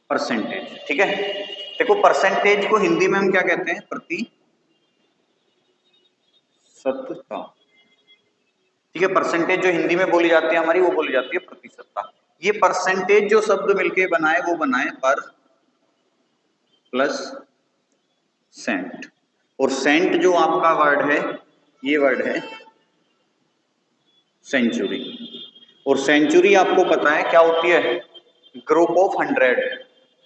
Percentage. ठीक है, देखो परसेंटेज को हिंदी में हम क्या कहते हैं? प्रतिशतता। ठीक है, परसेंटेज जो हिंदी में बोली जाती है हमारी, वो बोली जाती है प्रतिशतता। ये परसेंटेज जो शब्द मिलके बनाए वो बनाए पर प्लस सेंट, और सेंट जो आपका वर्ड है, ये वर्ड है सेंचुरी। और सेंचुरी आपको पता है क्या होती है? Group of 100।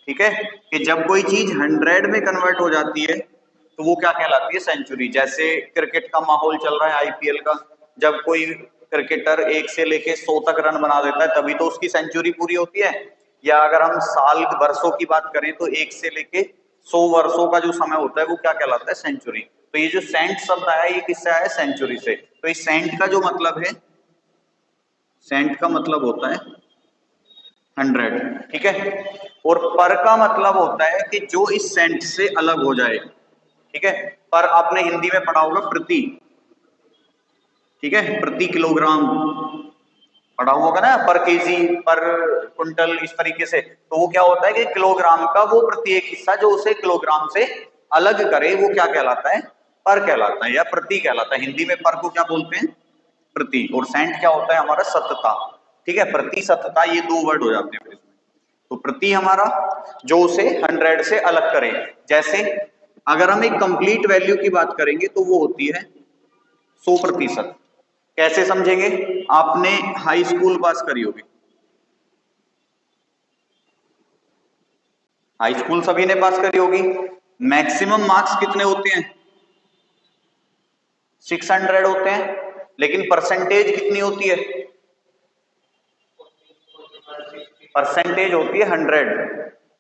ठीक है, कि जब कोई चीज 100 में कन्वर्ट हो जाती है तो वो क्या कहलाती है? सेंचुरी। जैसे क्रिकेट का माहौल चल रहा है, आईपीएल का, जब कोई क्रिकेटर 1 से लेके 100 तक रन बना देता है तभी तो उसकी सेंचुरी पूरी होती है। या अगर हम साल वर्षों की बात करें तो 1 से लेके 100 वर्षों का जो समय होता है वो क्या कहलाता है? सेंचुरी। तो ये जो सेंट शब्द आया ये किससे आया? सेंचुरी से। तो इस सेंट का जो मतलब है, सेंट का मतलब होता है 100। ठीक है, और पर का मतलब होता है कि जो इस सेंट से अलग हो जाए। ठीक है, पर आपने हिंदी में पढ़ा होगा प्रति। ठीक है, प्रति किलोग्राम पढ़ा हुआ होगा ना, पर केजी, पर कुंटल, इस तरीके से। तो वो क्या होता है कि किलोग्राम का वो प्रत्येक हिस्सा जो उसे किलोग्राम से अलग करे वो क्या कहलाता है? पर कहलाता है या प्रति कहलाता है। हिंदी में पर को क्या बोलते हैं? प्रति। और सेंट क्या होता है हमारा? सतता। ठीक है, प्रति सतता, ये दो वर्ड हो जाते हैं फिर इसमें। तो प्रति हमारा जो उसे 100 से अलग करे। जैसे अगर हम एक कंप्लीट वैल्यू की बात करेंगे तो वो होती है 100%। कैसे समझेंगे? आपने हाई स्कूल पास करी होगी, हाई स्कूल सभी ने पास करी होगी। मैक्सिमम मार्क्स कितने होते हैं? 600 होते हैं, लेकिन परसेंटेज कितनी होती है? परसेंटेज होती है 100।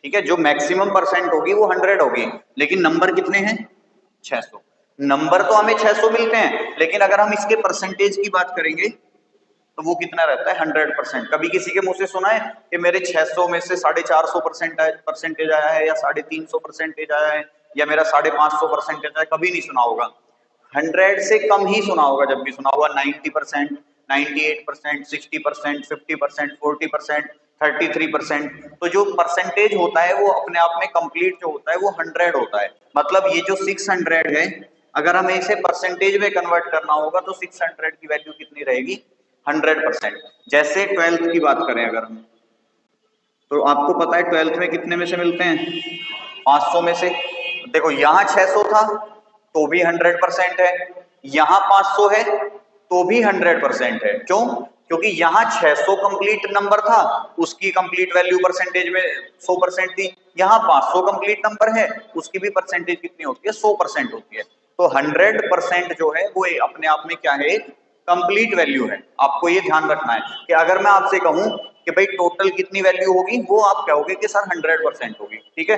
ठीक है, जो मैक्सिमम परसेंट होगी वो 100 होगी, लेकिन नंबर कितने हैं? 600। नंबर तो हमें 600 मिलते हैं, लेकिन अगर हम इसके परसेंटेज की बात करेंगे तो वो कितना रहता है? 100%। कभी किसी के मुंह से सुना है कि मेरे 600 में से 450 परसेंटेज आया है, या 350 परसेंटेज आया है, या मेरा 550 परसेंटेज आया? कभी नहीं सुना होगा। 100 से कम ही सुना होगा, जब भी सुना होगा 90%, 98%, 60%, 50%, 40%, 33%। तो जो परसेंटेज होता है वो अपने आप में कंप्लीट जो होता है वो 100 होता है। मतलब ये जो 600 है, अगर हमें इसे परसेंटेज में कन्वर्ट करना होगा तो 600 की वैल्यू कितनी रहेगी? 100%। जैसे 12th की बात करें अगर हम, तो आपको पता है 12th में कितने में से मिलते हैं? 500 में से। देखो यहाँ 600 था तो भी 100% है, यहाँ 500 है तो भी 100% है। क्यों? क्योंकि यहाँ 600 कंप्लीट नंबर था, उसकी कंप्लीट वैल्यू परसेंटेज में 100% थी। यहाँ 500 कंप्लीट नंबर है, उसकी भी परसेंटेज कितनी होती है? 100% होती है। तो 100% जो है वो अपने आप में क्या है? कंप्लीट वैल्यू है। आपको ये ध्यान रखना है कि अगर मैं आपसे कहूं कि भाई टोटल कितनी वैल्यू होगी, वो आप कहोगे कि सर 100% होगी। ठीक है,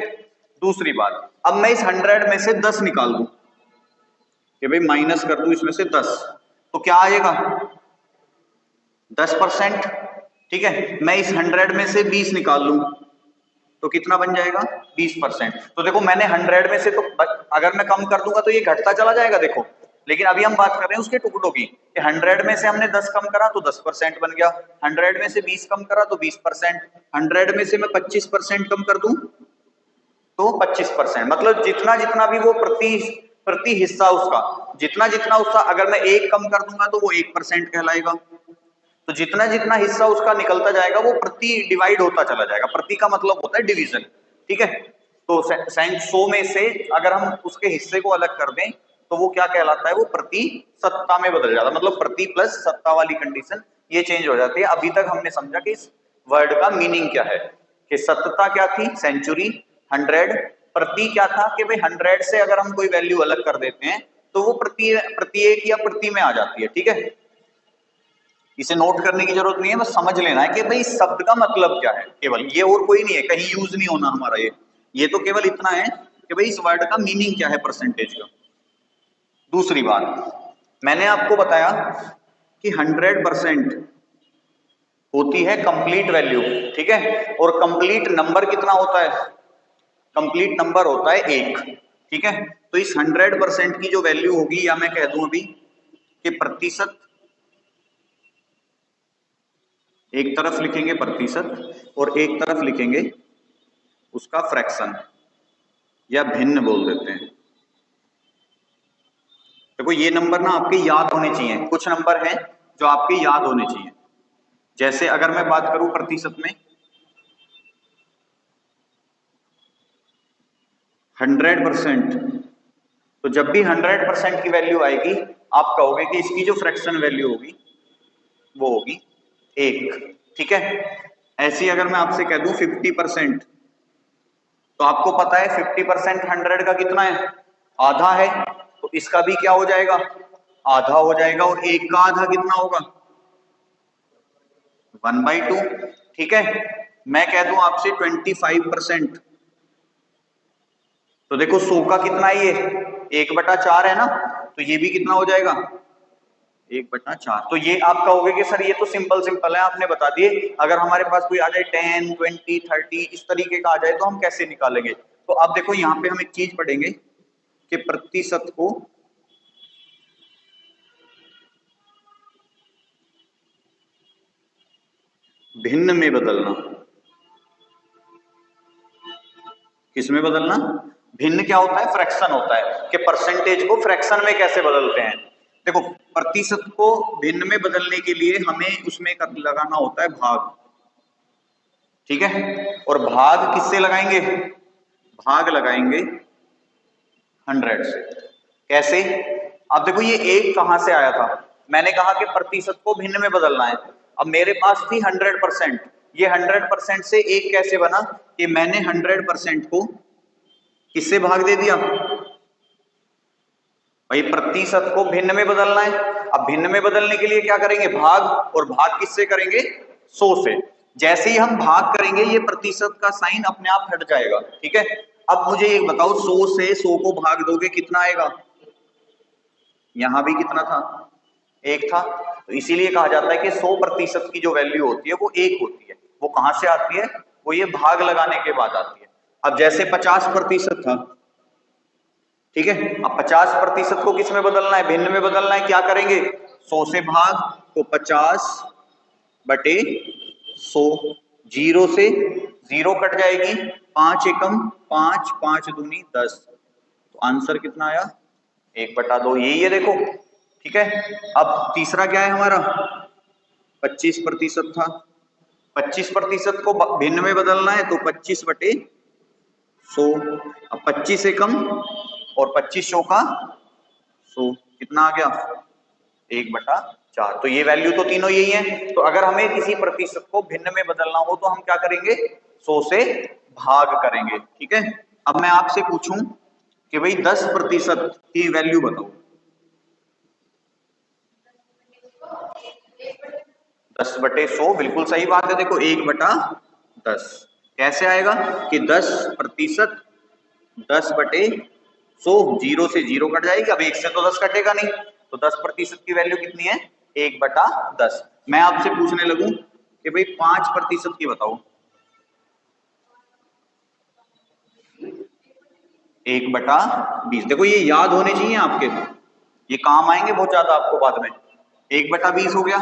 दूसरी बात, अब मैं इस 100 में से 10 निकाल दूं, कि भाई माइनस कर दूं इसमें से 10, तो क्या आएगा? 10%। ठीक है, मैं इस 100 में से 20 निकाल लूं तो कितना बन जाएगा? 20%। तो देखो मैंने 100 में से तो अगर मैं कम कर दूंगा तो ये घटता चला जाएगा, देखो। लेकिन अभी हम बात कर रहे हैं उसके टुकड़ों की, कि 100 में से हमने 10 कम करा तो 10% बन गया, 100 में से 20 कम करा तो 20%, 100 में से मैं 25% कम कर दूं तो 25%। मतलब जितना जितना भी वो प्रति प्रति हिस्सा उसका, जितना जितना उसका, अगर मैं 1 कम कर दूंगा तो वो 1% कहलाएगा। तो जितना जितना हिस्सा उसका निकलता जाएगा वो प्रति डिवाइड होता चला जाएगा। प्रति का मतलब होता है डिवीजन। ठीक है, तो 100 में से अगर हम उसके हिस्से को अलग कर दें तो वो क्या कहलाता है? वो प्रति सत्ता में बदल जाता है। मतलब प्रति प्लस सत्ता वाली कंडीशन ये चेंज हो जाती है। अभी तक हमने समझा कि इस वर्ड का मीनिंग क्या है, कि सत्ता क्या थी? सेंचुरी। 100 प्रति क्या था? कि भाई 100 से अगर हम कोई वैल्यू अलग कर देते हैं तो वो प्रति एक या प्रति में आ जाती है। ठीक है, इसे नोट करने की जरूरत नहीं है, बस समझ लेना है कि भाई इस शब्द का मतलब क्या है, केवल ये, और कोई नहीं है, कहीं यूज नहीं होना हमारा ये तो केवल इतना है कि भाई इस वर्ड का मीनिंग क्या है परसेंटेज का। दूसरी बात, मैंने आपको बताया कि 100% होती है कंप्लीट वैल्यू। ठीक है, और कंप्लीट नंबर कितना होता है? कंप्लीट नंबर होता है 1। ठीक है, तो इस 100% की जो वैल्यू होगी, या मैं कह दूं अभी कि प्रतिशत एक तरफ लिखेंगे प्रतिशत और एक तरफ लिखेंगे उसका फ्रैक्शन या भिन्न बोल देते हैं। देखो ये नंबर ना आपके याद होने चाहिए, कुछ नंबर हैं जो आपके याद होने चाहिए। जैसे अगर मैं बात करूं प्रतिशत में 100%, तो जब भी 100% की वैल्यू आएगी आप कहोगे कि इसकी जो फ्रैक्शन वैल्यू होगी वो होगी 1, ठीक है। ऐसी अगर मैं आपसे कह दूं 50%, तो आपको पता है 50% 100 का कितना है, आधा है, तो इसका भी क्या हो जाएगा, आधा हो जाएगा, और 1 का आधा कितना होगा, 1/2, ठीक है। मैं कह दूं आपसे 25%, तो देखो 100 का कितना है, ये 1/4 है ना, तो ये भी कितना हो जाएगा, 1/4। तो ये आप कहोगे कि सर ये तो सिंपल है, आपने बता दिए। अगर हमारे पास कोई आ जाए 10, 20, 30 इस तरीके का आ जाए तो हम कैसे निकालेंगे। तो अब देखो यहाँ पे हम एक चीज पढ़ेंगे कि प्रतिशत को भिन्न में बदलना। किस में बदलना, भिन्न क्या होता है, फ्रैक्शन होता है, कि परसेंटेज को फ्रैक्शन में कैसे बदलते हैं। देखो प्रतिशत को भिन्न में बदलने के लिए हमें उसमें लगाना होता है भाग, ठीक है। और भाग किससे लगाएंगे, भाग लगाएंगे 100 से। कैसे, अब देखो ये 1 कहां से आया था, मैंने कहा कि प्रतिशत को भिन्न में बदलना है। अब मेरे पास थी 100%, ये 100% से 1 कैसे बना कि मैंने 100% को किससे भाग दे दिया, भाई प्रतिशत को भिन्न में बदलना है। अब भिन्न में बदलने के लिए क्या करेंगे, भाग, और भाग किससे करेंगे, 100 से। जैसे ही हम भाग करेंगे ये प्रतिशत का साइन अपने आप हट जाएगा, ठीक है। अब मुझे एक बताओ 100 से 100 को भाग दोगे कितना आएगा, यहां भी कितना था, 1 था। तो इसीलिए कहा जाता है कि 100% की जो वैल्यू होती है वो 1 होती है। वो कहां से आती है, वो ये भाग लगाने के बाद आती है। अब जैसे 50% था, ठीक है, अब 50% को किस में बदलना है, भिन्न में बदलना है, क्या करेंगे, 100 से भाग, तो 50/100, 0 से 0 कट जाएगी, 5 एकम 5, 5 दूनी 10, तो आंसर कितना आया, 1/2, यही है देखो, ठीक है। अब तीसरा क्या है हमारा, 25% था, 25% को भिन्न में बदलना है, तो 25/100, अब 25 एकम और 25 चौका 100, कितना आ गया, 1/4। तो ये वैल्यू तो तीनों यही है। तो अगर हमें किसी प्रतिशत को भिन्न में बदलना हो तो हम क्या करेंगे, 100 से भाग करेंगे, ठीक है। अब मैं आपसे पूछूं कि भाई 10% की वैल्यू बताओ, 10/100, बिल्कुल सही बात है। देखो 1/10 कैसे आएगा कि 10%, 10/100, 0 से 0 कट जाएगी, अब 1 से तो 10 कटेगा नहीं, तो 10% की वैल्यू कितनी है, 1/10। मैं आपसे पूछने लगूं कि भाई 5% की बताओ, 1/20। देखो ये याद होने चाहिए आपके, ये काम आएंगे बहुत ज्यादा आपको बाद में। 1/20 हो गया।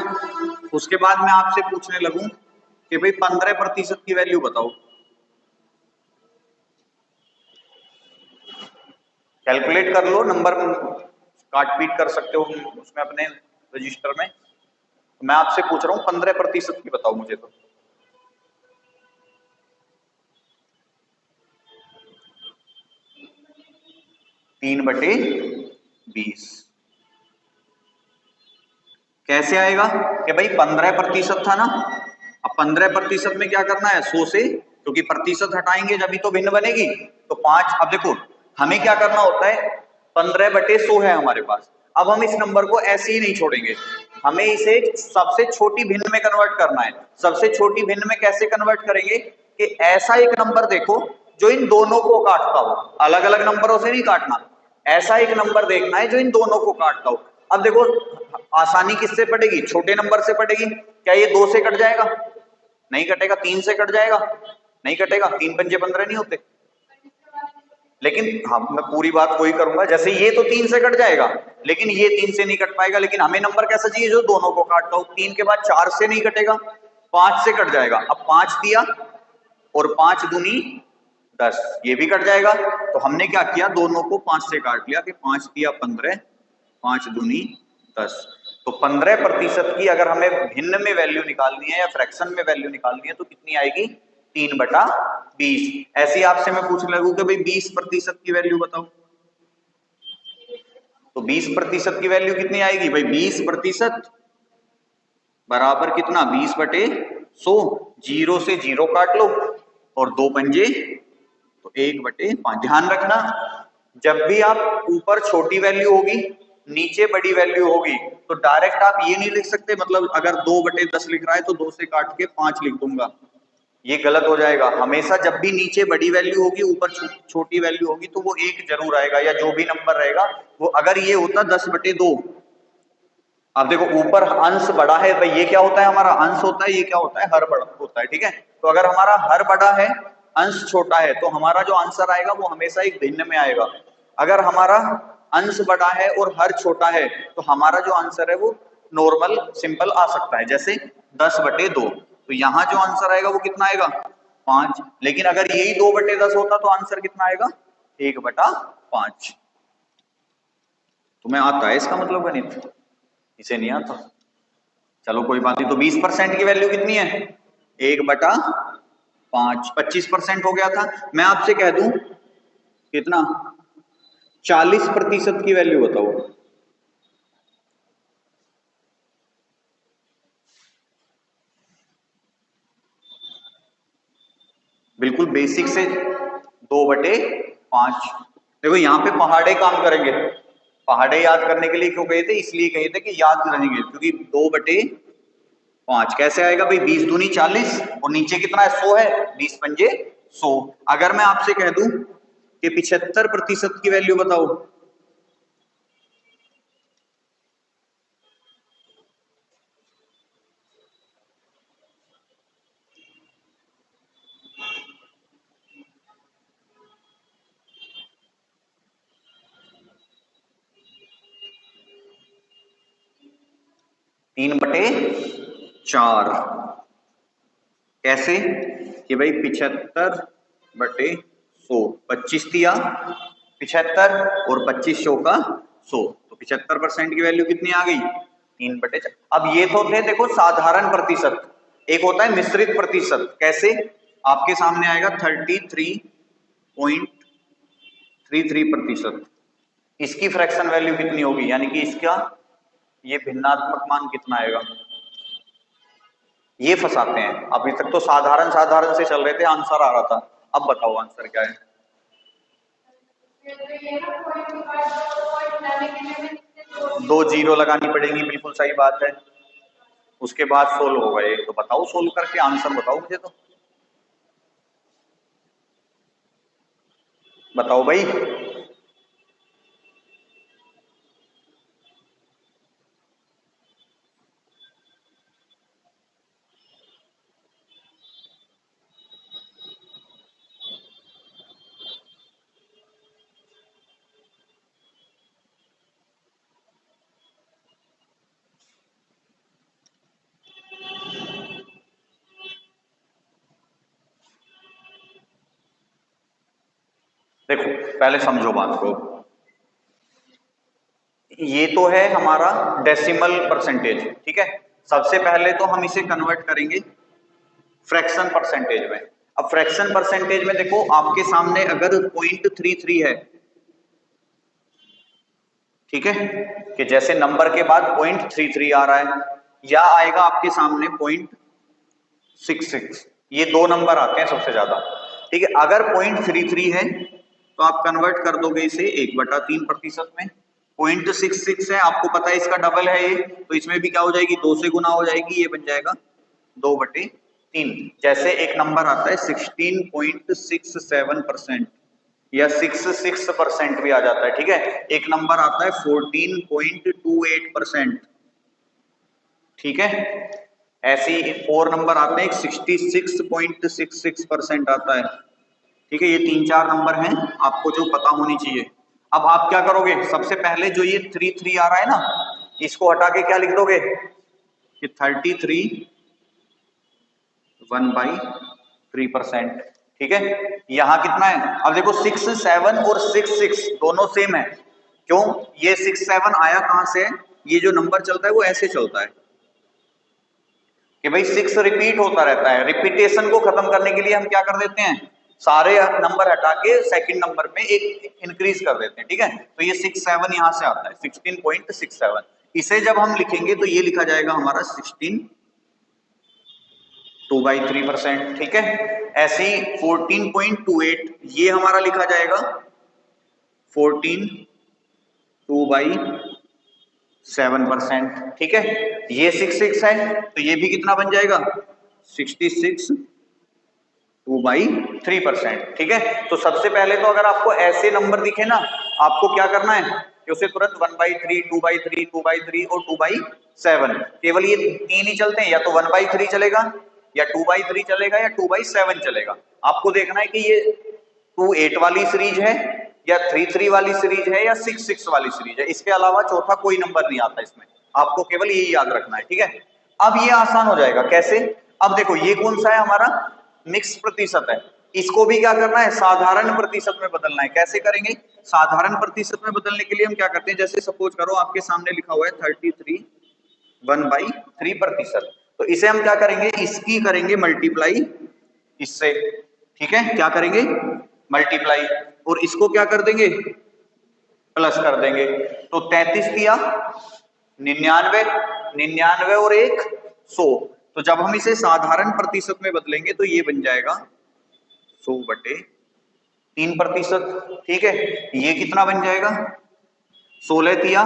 उसके बाद मैं आपसे पूछने लगूं कि भाई 15% की वैल्यू बताओ, कैलकुलेट कर लो, नंबर काट पीट कर सकते हो उसमें अपने रजिस्टर में। तो मैं आपसे पूछ रहा हूं 15% की बताओ मुझे। तो 3/20 कैसे आएगा कि भाई 15% था ना, अब 15% में क्या करना है, 100 से, क्योंकि प्रतिशत हटाएंगे जब भी तो भिन्न बनेगी, तो 5। अब देखो हमें क्या करना होता है, 15/100 है हमारे पास। अब हम इस नंबर को ऐसे ही नहीं छोड़ेंगे, हमें इसे सबसे छोटी भिन्न में कन्वर्ट करना है। सबसे छोटी भिन्न में कैसे कन्वर्ट करेंगे कि ऐसा एक नंबर देखो जो इन दोनों को काटता हो, अलग अलग नंबरों से नहीं काटना, ऐसा एक नंबर देखना है जो इन दोनों को काटता हो। अब देखो आसानी किससे पड़ेगी, छोटे नंबर से पड़ेगी। क्या ये 2 से कट जाएगा, नहीं कटेगा। 3 से कट जाएगा, नहीं कटेगा। 3 पंजे 15 नहीं होते। लेकिन हाँ मैं पूरी बात वही करूंगा, जैसे ये तो 3 से कट जाएगा, लेकिन ये 3 से नहीं कट पाएगा। लेकिन हमें नंबर कैसा चाहिए जो दोनों को काटता हो, 3 के बाद 4 से नहीं कटेगा, 5 से कट जाएगा। अब 5 दिया और 5 दूनी 10, ये भी कट जाएगा। तो हमने क्या किया, दोनों को 5 से काट लिया कि 5 दिया 15, 5 दूनी 10। तो 15% की अगर हमें भिन्न में वैल्यू निकालनी है या फ्रैक्शन में वैल्यू निकालनी है तो कितनी आएगी, 3/20। ऐसे आपसे मैं पूछने लगूं कि भाई 20% की वैल्यू बताओ, तो 20% की वैल्यू कितनी आएगी भाई, 20% बराबर कितना, 20/100। 0 से 0 काट लो और 2 पंजे तो 1/5। ध्यान रखना, जब भी आप ऊपर छोटी वैल्यू होगी नीचे बड़ी वैल्यू होगी तो डायरेक्ट आप ये नहीं लिख सकते, मतलब अगर 2/10 लिख रहा है तो 2 से काट के 5 लिख दूंगा, ये गलत हो जाएगा। हमेशा जब भी नीचे बड़ी वैल्यू होगी ऊपर छोटी वैल्यू होगी तो वो 1 जरूर आएगा, या जो भी नंबर रहेगा वो। अगर ये होता 10/2, अब देखो ऊपर अंश बड़ा है भाई, ये क्या होता है हमारा अंश होता है, ये क्या होता है हर बड़ा होता है, ठीक है। तो अगर हमारा हर बड़ा है अंश छोटा है तो हमारा जो आंसर आएगा वो हमेशा एक भिन्न में आएगा। अगर हमारा अंश बड़ा है और हर छोटा है तो हमारा जो आंसर है वो नॉर्मल सिंपल आ सकता है, जैसे 10/2। तो यहाँ जो आंसर आएगा वो कितना आएगा, 5। लेकिन अगर यही 2/10 होता तो आंसर कितना आएगा, 1/5। तुम्हें आता है इसका मतलब गणित, इसे नहीं आता, चलो कोई बात नहीं। तो 20% की वैल्यू कितनी है, 1/5। 25% हो गया था। मैं आपसे कह दूं कितना, 40% की वैल्यू बताओ। बिल्कुल बेसिक से 2/5। देखो यहाँ पे पहाड़े काम करेंगे, पहाड़े याद करने के लिए क्यों कहे थे, इसलिए कहे थे कि याद रहेंगे, क्योंकि 2/5 कैसे आएगा भाई, 20 दूनी 40 और नीचे कितना है 100 है, 20 पंजे 100। अगर मैं आपसे कह दूं कि 75% की वैल्यू बताओ, तीन बटे चार। कैसे कि भाई 75/100, 25 दिया 75 और 25 का 100, तो 75% की वैल्यू कितनी आ गई, 3/4। अब ये तो थे देखो साधारण प्रतिशत, एक होता है मिश्रित प्रतिशत। कैसे, आपके सामने आएगा 33.33%। इसकी फ्रैक्शन वैल्यू कितनी होगी, यानी कि इसका ये भिन्नात्मक मान कितना आएगा, ये फंसाते हैं। अभी तक तो साधारण साधारण से चल रहे थे, आंसर आ रहा था। अब बताओ आंसर क्या है। दो जीरो लगानी पड़ेगी, बिल्कुल सही बात है। उसके बाद सोल्व होगा ये, तो बताओ सोल्व करके आंसर बताओ मुझे, तो बताओ भाई। देखो पहले समझो बात को, ये तो है हमारा डेसिमल परसेंटेज, ठीक है। सबसे पहले तो हम इसे कन्वर्ट करेंगे फ्रैक्शन परसेंटेज में। अब फ्रैक्शन परसेंटेज में देखो आपके सामने अगर 0.33 है, ठीक है, कि जैसे नंबर के बाद 0.33 आ रहा है, या आएगा आपके सामने 0.66, ये दो नंबर आते हैं सबसे ज्यादा, ठीक है। अगर 0.33 है तो आप कन्वर्ट कर दोगे इसे 1/3% में। 0.66 है, आपको पता है इसका डबल है ये, तो इसमें भी क्या हो जाएगी, 2 से गुना हो जाएगी, ये बन जाएगा 2/3। जैसे एक नंबर आता है 16.67% या 66% भी आ जाता है, ठीक है। एक नंबर आता है 14.28%, ठीक है। ऐसी 4 नंबर आते हैं, 66.66% आता है, ठीक है। ये 3-4 नंबर हैं आपको जो पता होनी चाहिए। अब आप क्या करोगे, सबसे पहले जो ये 33 आ रहा है ना, इसको हटा के क्या लिख दोगे कि 33 1/3%। ठीक है, यहां कितना है? अब देखो 6, 7 और 6, 6 दोनों सेम है। क्यों? ये 6, 7 आया कहां से? ये जो नंबर चलता है वो ऐसे चलता है कि भाई 6 रिपीट होता रहता है। रिपीटेशन को खत्म करने के लिए हम क्या कर देते हैं, सारे नंबर हटा के सेकंड नंबर में एक इंक्रीज कर देते हैं। ठीक है, तो ये 6, 7 यहां से आता है 16.67। इसे जब हम लिखेंगे तो ये लिखा जाएगा हमारा 16 2/3%। ठीक है, ऐसे ही 14.28 ये हमारा लिखा जाएगा 14 2/7%। ठीक है, ये 6, 6 है तो ये भी कितना बन जाएगा 66 2/3%। ठीक है, तो सबसे पहले तो अगर आपको ऐसे नंबर दिखे ना, आपको क्या करना है कि उसे तुरंत 1/3, 2/3, 2/3 और 2/7, केवल ये तीन ही चलते हैं, या तो 1/3 चलेगा या 2/3 चलेगा या 2/7 चलेगा। आपको देखना है कि ये 2/8 वाली सीरीज है या 3/3 वाली सीरीज है या 6/6 वाली सीरीज है। इसके अलावा चौथा कोई नंबर नहीं आता इसमें, आपको केवल यही याद रखना है। ठीक है, अब ये आसान हो जाएगा। कैसे? अब देखो ये कौन सा है हमारा मिक्स प्रतिशत है, इसको भी क्या करना है साधारण प्रतिशत में बदलना है। कैसे करेंगे? साधारण प्रतिशत में बदलने के लिए हम क्या करते हैं, जैसे सपोज करो आपके सामने लिखा हुआ है 33 1/3%, तो इसे हम क्या करेंगे, इसकी करेंगे मल्टीप्लाई इससे। ठीक है, क्या करेंगे मल्टीप्लाई, और इसको क्या कर देंगे प्लस कर देंगे। तो 33 किया 99, 99 और 1 100। तो जब हम इसे साधारण प्रतिशत में बदलेंगे तो ये बन जाएगा 100/3%। ठीक है, ये कितना बन जाएगा 16 किया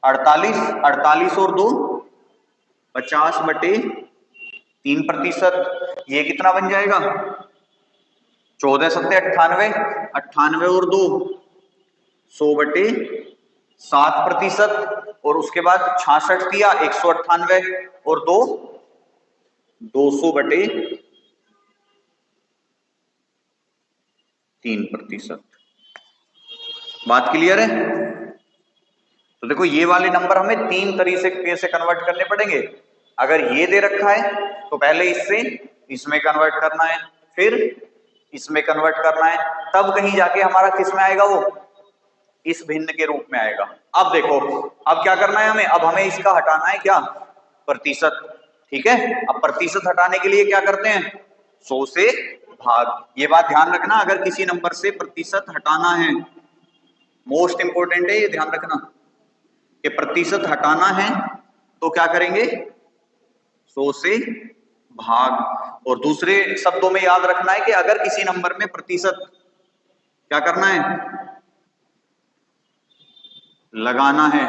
48, 48 और 2 50/3%। ये कितना बन जाएगा 14 सत्ते 98, 98 और 2 100/7%। और उसके बाद 66 किया 198 और 2 200/3%। बात क्लियर है? तो देखो ये वाले नंबर हमें तीन तरीके से कन्वर्ट करने पड़ेंगे। अगर ये दे रखा है तो पहले इससे इसमें कन्वर्ट करना है, फिर इसमें कन्वर्ट करना है, तब कहीं जाके हमारा किस में आएगा, वो इस भिन्न के रूप में आएगा। अब देखो अब क्या करना है हमें, अब हमें इसका हटाना है क्या प्रतिशत। ठीक है, अब प्रतिशत हटाने के लिए क्या करते हैं 100 से भाग। ये बात ध्यान रखना, अगर किसी नंबर से प्रतिशत हटाना है, मोस्ट इंपोर्टेंट है ये ध्यान रखना कि प्रतिशत हटाना है तो क्या करेंगे 100 से भाग। और दूसरे शब्दों में याद रखना है कि अगर किसी नंबर में प्रतिशत क्या करना है लगाना है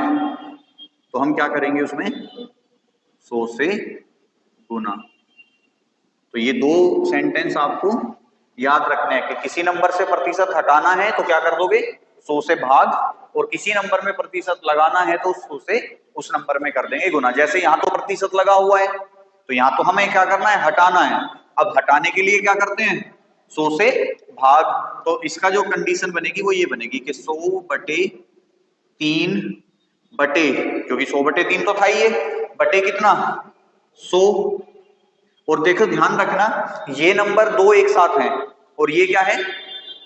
तो हम क्या करेंगे उसमें 100 से गुना। तो ये दो सेंटेंस आपको याद रखने हैं कि किसी नंबर से प्रतिशत हटाना है तो क्या कर दोगे 100 से भाग, और किसी नंबर में प्रतिशत लगाना है तो 100 से उस नंबर में कर देंगे गुना। जैसे यहाँ तो प्रतिशत लगा हुआ है तो यहाँ तो हमें क्या करना है हटाना है। अब हटाने के लिए क्या करते हैं 100 से भाग। तो इसका जो कंडीशन बनेगी वो ये बनेगी कि 100/3 बटे, क्योंकि 100/3 तो था ही ये, बटे कितना 100। और देखो ध्यान रखना ये नंबर दो एक साथ हैं और ये क्या है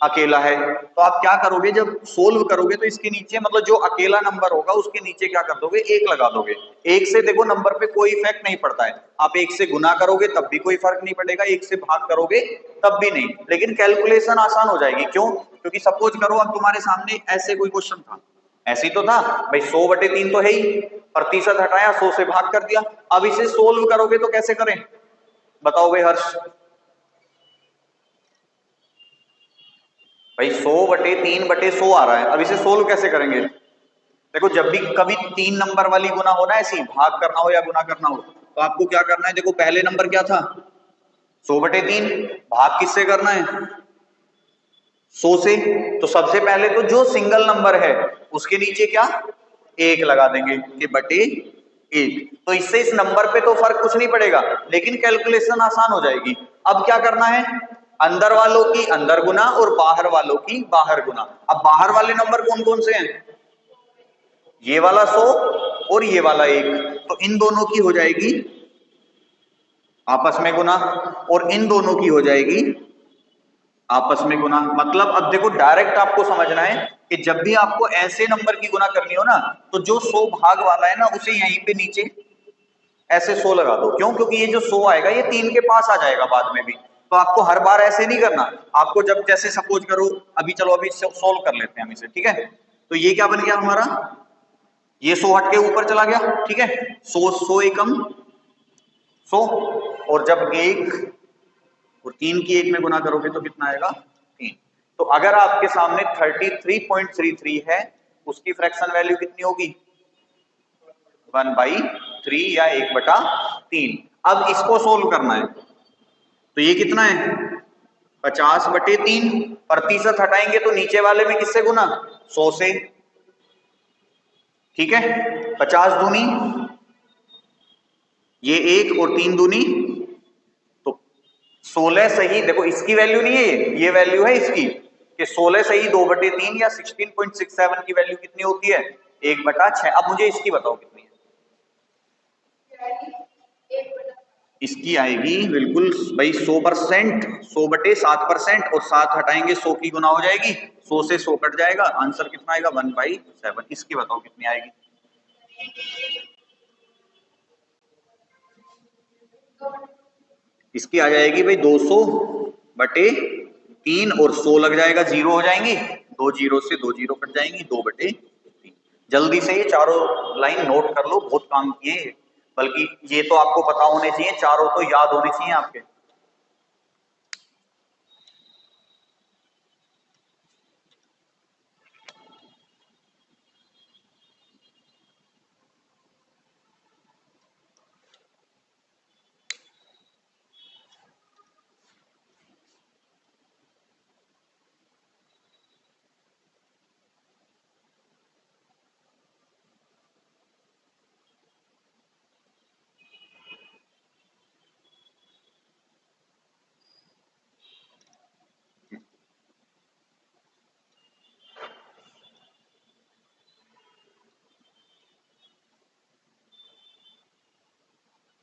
अकेला है। तो आप क्या करोगे जब सोल्व करोगे तो इसके नीचे मतलब जो अकेला नंबर होगा उसके नीचे क्या कर दोगे एक लगा दोगे। एक से देखो नंबर पे कोई इफेक्ट नहीं पड़ता है, आप एक से गुना करोगे तब भी कोई फर्क नहीं पड़ेगा, एक से भाग करोगे तब भी नहीं, लेकिन कैलकुलेशन आसान हो जाएगी। क्यों? क्योंकि सपोज करो अब तुम्हारे सामने ऐसे कोई क्वेश्चन था, ऐसे ही तो था भाई 100/3 तो है ही, प्रतिशत हटाया 100 से भाग कर दिया। अब इसे सोल्व करोगे तो कैसे करें बताओ भाई हर्ष? भाई 100/3/100 आ रहा है, अब इसे सोल्व कैसे करेंगे? देखो जब भी कभी तीन नंबर वाली गुना हो ना, ऐसी भाग करना हो या गुना करना हो तो आपको क्या करना है, देखो पहले नंबर क्या था 100/3, भाग किससे करना है 100 से। तो सबसे पहले तो जो सिंगल नंबर है उसके नीचे क्या एक लगा देंगे कि बटे 1। तो इससे इस नंबर पे तो फर्क कुछ नहीं पड़ेगा लेकिन कैलकुलेशन आसान हो जाएगी। अब क्या करना है अंदर वालों की अंदर गुना और बाहर वालों की बाहर गुना। अब बाहर वाले नंबर कौन कौन से हैं, ये वाला 100 और ये वाला 1, तो इन दोनों की हो जाएगी आपस में गुना, और इन दोनों की हो जाएगी आपस में गुना। मतलब अब देखो डायरेक्ट आपको समझना है कि जब भी आपको ऐसे नंबर की गुना करनी हो ना, तो जो 100 भाग वाला है ना उसे यहीं पे नीचे ऐसे 100 लगा दो। क्यों? क्योंकि ये जो 100 आएगा ये 3 के पास आ जाएगा बाद में भी, तो आपको हर बार ऐसे नहीं करना। आपको जब जैसे सपोज करो, अभी चलो अभी सोल्व कर लेते हैं हम इसे, ठीक है। तो ये क्या बन गया हमारा, ये 100 हट के ऊपर चला गया, ठीक है। 100 एकम 100, और जब एक और 3 की 1 में गुना करोगे तो कितना आएगा 3। तो अगर आपके सामने 33.33 है, उसकी फ्रैक्शन वैल्यू कितनी होगी 1/3 या 1/3। अब इसको सोल्व करना है, तो ये कितना है 50/3। प्रतिशत हटाएंगे तो नीचे वाले में किससे गुना 100 से, ठीक है। 50 दूनी ये 1 और 3 दूनी तो 16 सही। देखो इसकी वैल्यू नहीं है, ये वैल्यू है इसकी कि 16 सही 2/3 या 16.67 की वैल्यू कितनी होती है 1/6। अब मुझे इसकी बताओ कितनी है। इसकी आएगी बिल्कुल भाई 100%, 100/7%, और 7 हटाएंगे 100 की गुना हो जाएगी, 100 से 100 कट जाएगा, आंसर कितना आएगा 1/7। इसकी बताओ कितनी आएगी। इसकी आ जाएगी भाई 200/3, और 100 लग जाएगा, जीरो हो जाएंगी, 2 जीरो से 2 जीरो कट जाएंगी, 2/3। जल्दी से ये चारों लाइन नोट कर लो, बहुत काम किए, बल्कि ये तो आपको पता होने चाहिए, चारों तो याद होने चाहिए आपके।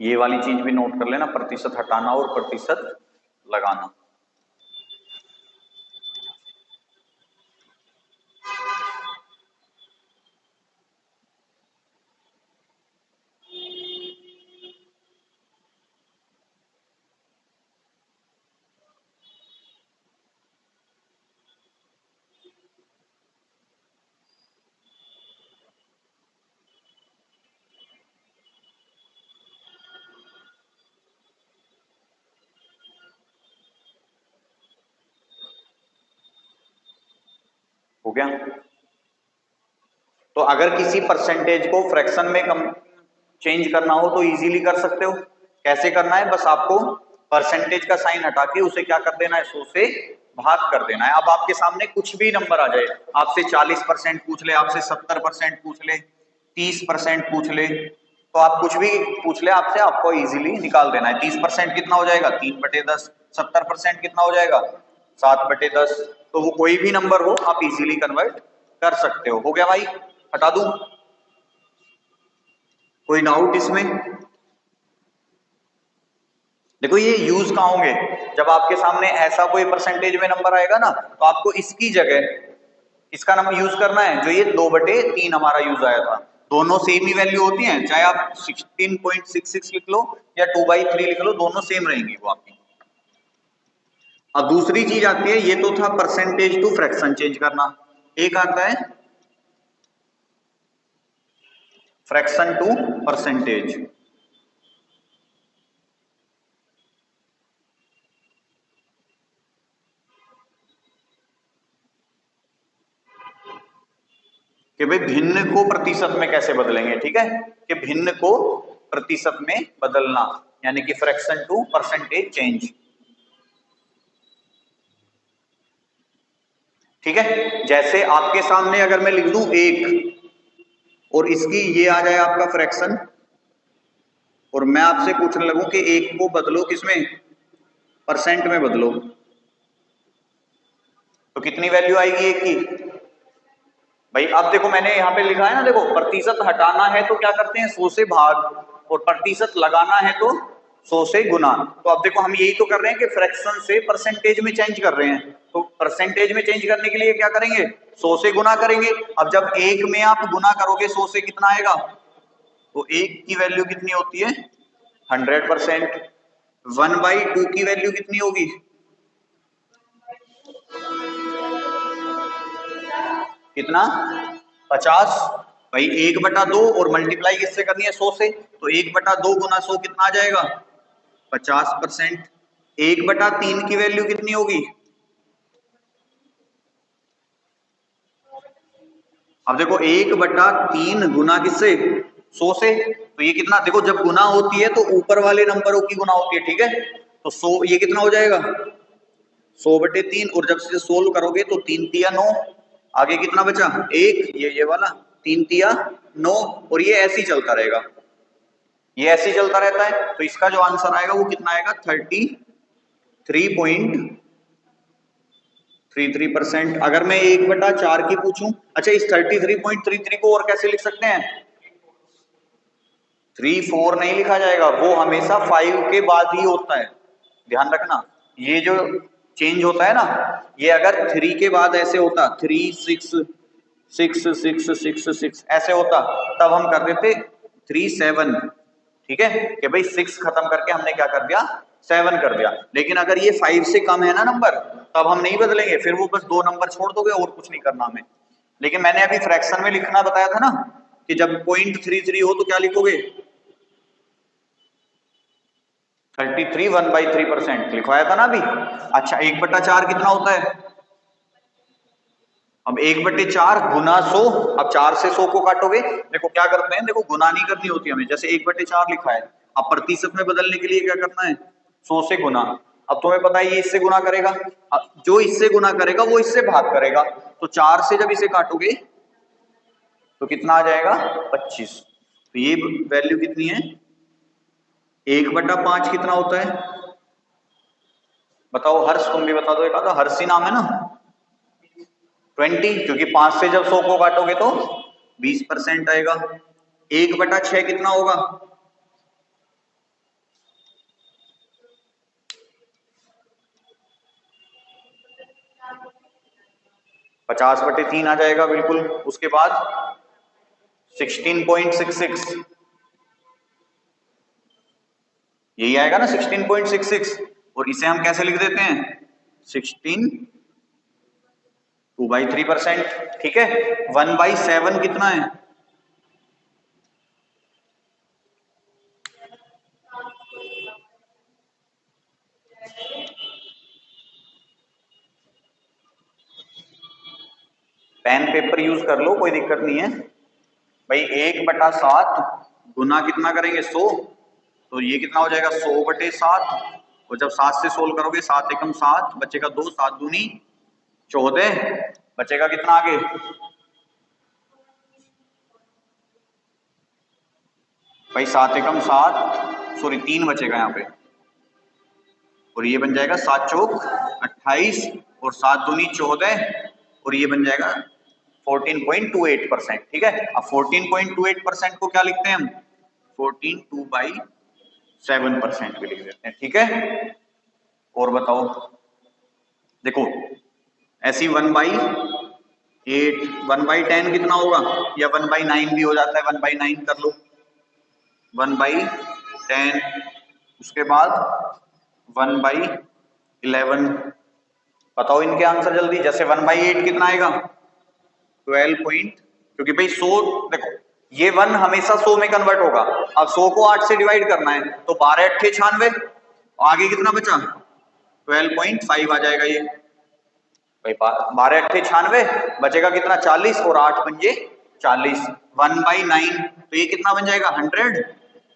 ये वाली चीज भी नोट कर लेना, प्रतिशत हटाना और प्रतिशत लगाना। हो गया। तो अगर किसी परसेंटेज को फ्रैक्शन में कम चेंज करना हो तो इजीली कर सकते हो। कैसे करना है, बस आपको परसेंटेज का साइन हटा के उसे क्या कर देना है 100 से भाग कर देना है। अब आपके सामने कुछ भी नंबर आ जाए, आपसे 40% पूछ ले, आपसे 70% पूछ ले, 30% पूछ ले, तो आप कुछ भी पूछ ले आपसे, आपको इजीली निकाल देना है। 30% कितना हो जाएगा 3/10, 70% कितना हो जाएगा 7/10। तो वो कोई भी नंबर हो आप इजीली कन्वर्ट कर सकते हो गया भाई, हटा दूं, कोई डाउट इसमें। देखो ये यूज कहाँ होंगे, जब आपके सामने ऐसा कोई परसेंटेज में नंबर आएगा ना, तो आपको इसकी जगह इसका नंबर यूज करना है, जो ये 2/3 हमारा यूज आया था। दोनों सेम ही वैल्यू होती हैं, चाहे आप 16.66 लिख लो या 2/3 लिख लो, दोनों सेम रहेंगी वो आपकी। अब दूसरी चीज आती है, ये तो था परसेंटेज टू फ्रैक्शन चेंज करना, एक आता है फ्रैक्शन टू परसेंटेज। कि भाई भिन्न को प्रतिशत में कैसे बदलेंगे, ठीक है, कि भिन्न को प्रतिशत में बदलना, यानी कि फ्रैक्शन टू परसेंटेज चेंज। ठीक है, जैसे आपके सामने अगर मैं लिख दूं 1 और इसकी ये आ जाए आपका फ्रैक्शन, और मैं आपसे पूछने लगूं कि 1 को बदलो किसमें परसेंट में बदलो, तो कितनी वैल्यू आएगी 1 की भाई। अब देखो मैंने यहाँ पे लिखा है ना, देखो प्रतिशत हटाना है तो क्या करते हैं 100 से भाग, और प्रतिशत लगाना है तो 100 से गुना। तो अब देखो हम यही तो कर रहे हैं कि फ्रैक्शन से परसेंटेज में चेंज कर रहे हैं, तो परसेंटेज में चेंज करने के लिए क्या करेंगे, 100 से गुना करेंगे। अब जब एक में आप गुना करोगे 100 से कितना आएगा, तो एक की वैल्यू कितनी होती है 100%। 1/2 की वैल्यू कितनी होगी, कितना 50। भाई 1/2 और मल्टीप्लाई किससे करनी है 100 से, तो 1/2 गुना 100 कितना आ जाएगा 50%। 1/3 की वैल्यू कितनी होगी, अब देखो 1/3 गुना किससे 100 से, तो ये कितना, देखो जब गुना होती है तो ऊपर वाले नंबरों की गुना होती है, ठीक है। तो 100 ये कितना हो जाएगा 100/3, और जब से सोल्व करोगे तो 3 तिया 9, आगे कितना बचा एक, ये वाला 3 तिया 9, और ये ऐसे ही चलता रहेगा, ये ऐसे ही चलता रहता है। तो इसका जो आंसर आएगा वो कितना आएगा 33.33%। अगर मैं 1/4 की पूछूं, अच्छा इस 33.33 को और कैसे लिख सकते हैं, 3 4 नहीं लिखा जाएगा, वो हमेशा 5 के बाद ही होता है, ध्यान रखना। ये जो चेंज होता है ना, ये अगर 3 के बाद ऐसे होता 3 6 6 6 6 6 ऐसे होता, तब हम कर देते 3 7, ठीक है, कि भाई 6 खत्म करके हमने क्या कर दिया 7 कर दिया। लेकिन अगर ये 5 से कम है ना नंबर, तब हम नहीं बदलेंगे, फिर वो बस 2 नंबर छोड़ दोगे और कुछ नहीं करना हमें। लेकिन मैंने अभी फ्रैक्शन में लिखना बताया था ना, कि जब 0.33 हो तो क्या लिखोगे 33 1/3% लिखवाया था ना अभी। अच्छा 1/4 कितना होता है, अब 1/4 गुना 100, अब 4 से 100 को काटोगे, देखो क्या करते हैं, देखो गुना नहीं करनी होती हमें, जैसे 1/4 लिखा है, अब प्रतिशत में बदलने के लिए क्या करना है 100 से गुना। अब तुम्हें पता है ये इससे गुना करेगा, अब जो इससे गुना करेगा वो इससे भाग करेगा, तो 4 से जब इसे काटोगे तो कितना आ जाएगा 25। तो ये वैल्यू कितनी है 1/5 कितना होता है, बताओ हर्ष, तुम भी बता दो, एक आधा हर्ष ही नाम है ना, 20, क्योंकि 5 से जब 100 को काटोगे तो 20% आएगा। 1/6 कितना होगा, पचास बटे 3 आ जाएगा बिल्कुल। उसके बाद 16.66, यही आएगा ना 16.66, और इसे हम कैसे लिख देते हैं 16 2/3%, ठीक है। 1/7 कितना है, पेन पेपर यूज कर लो, कोई दिक्कत नहीं है भाई। 1/7 गुना कितना करेंगे 100, तो ये कितना हो जाएगा 100/7, और जब 7 से सोल्व करोगे 7 एकम 7 बचेगा 2, 7 दूनी 14, बचेगा कितना आगे, भाई 7 एकम 7, सॉरी 3 बचेगा यहाँ पे, और ये बन जाएगा 7 चौक 28, और 7 दूनी 14, और ये बन जाएगा 14.28%, ठीक है। अब 14.28% को क्या लिखते हैं हम 14 2/7% भी लिख देते हैं, ठीक है। और बताओ, देखो ऐसी 1/8 1/10 कितना होगा, या 1/9 भी हो जाता है, 1/9 कर लो, 1/10, उसके बाद 1/11, बताओ इनके आंसर जल्दी। जैसे 1/8 कितना आएगा 12 पॉइंट, क्योंकि भाई 100, देखो ये 1 हमेशा 100 में कन्वर्ट होगा। अब 100 को 8 से डिवाइड करना है, तो 12 8 96, आगे कितना बचा 12.5 आ जाएगा ये भाई, 12 8 96, बचेगा कितना 40, और 8 पंजे 40, 1/9, तो ये कितना बन जाएगा 100,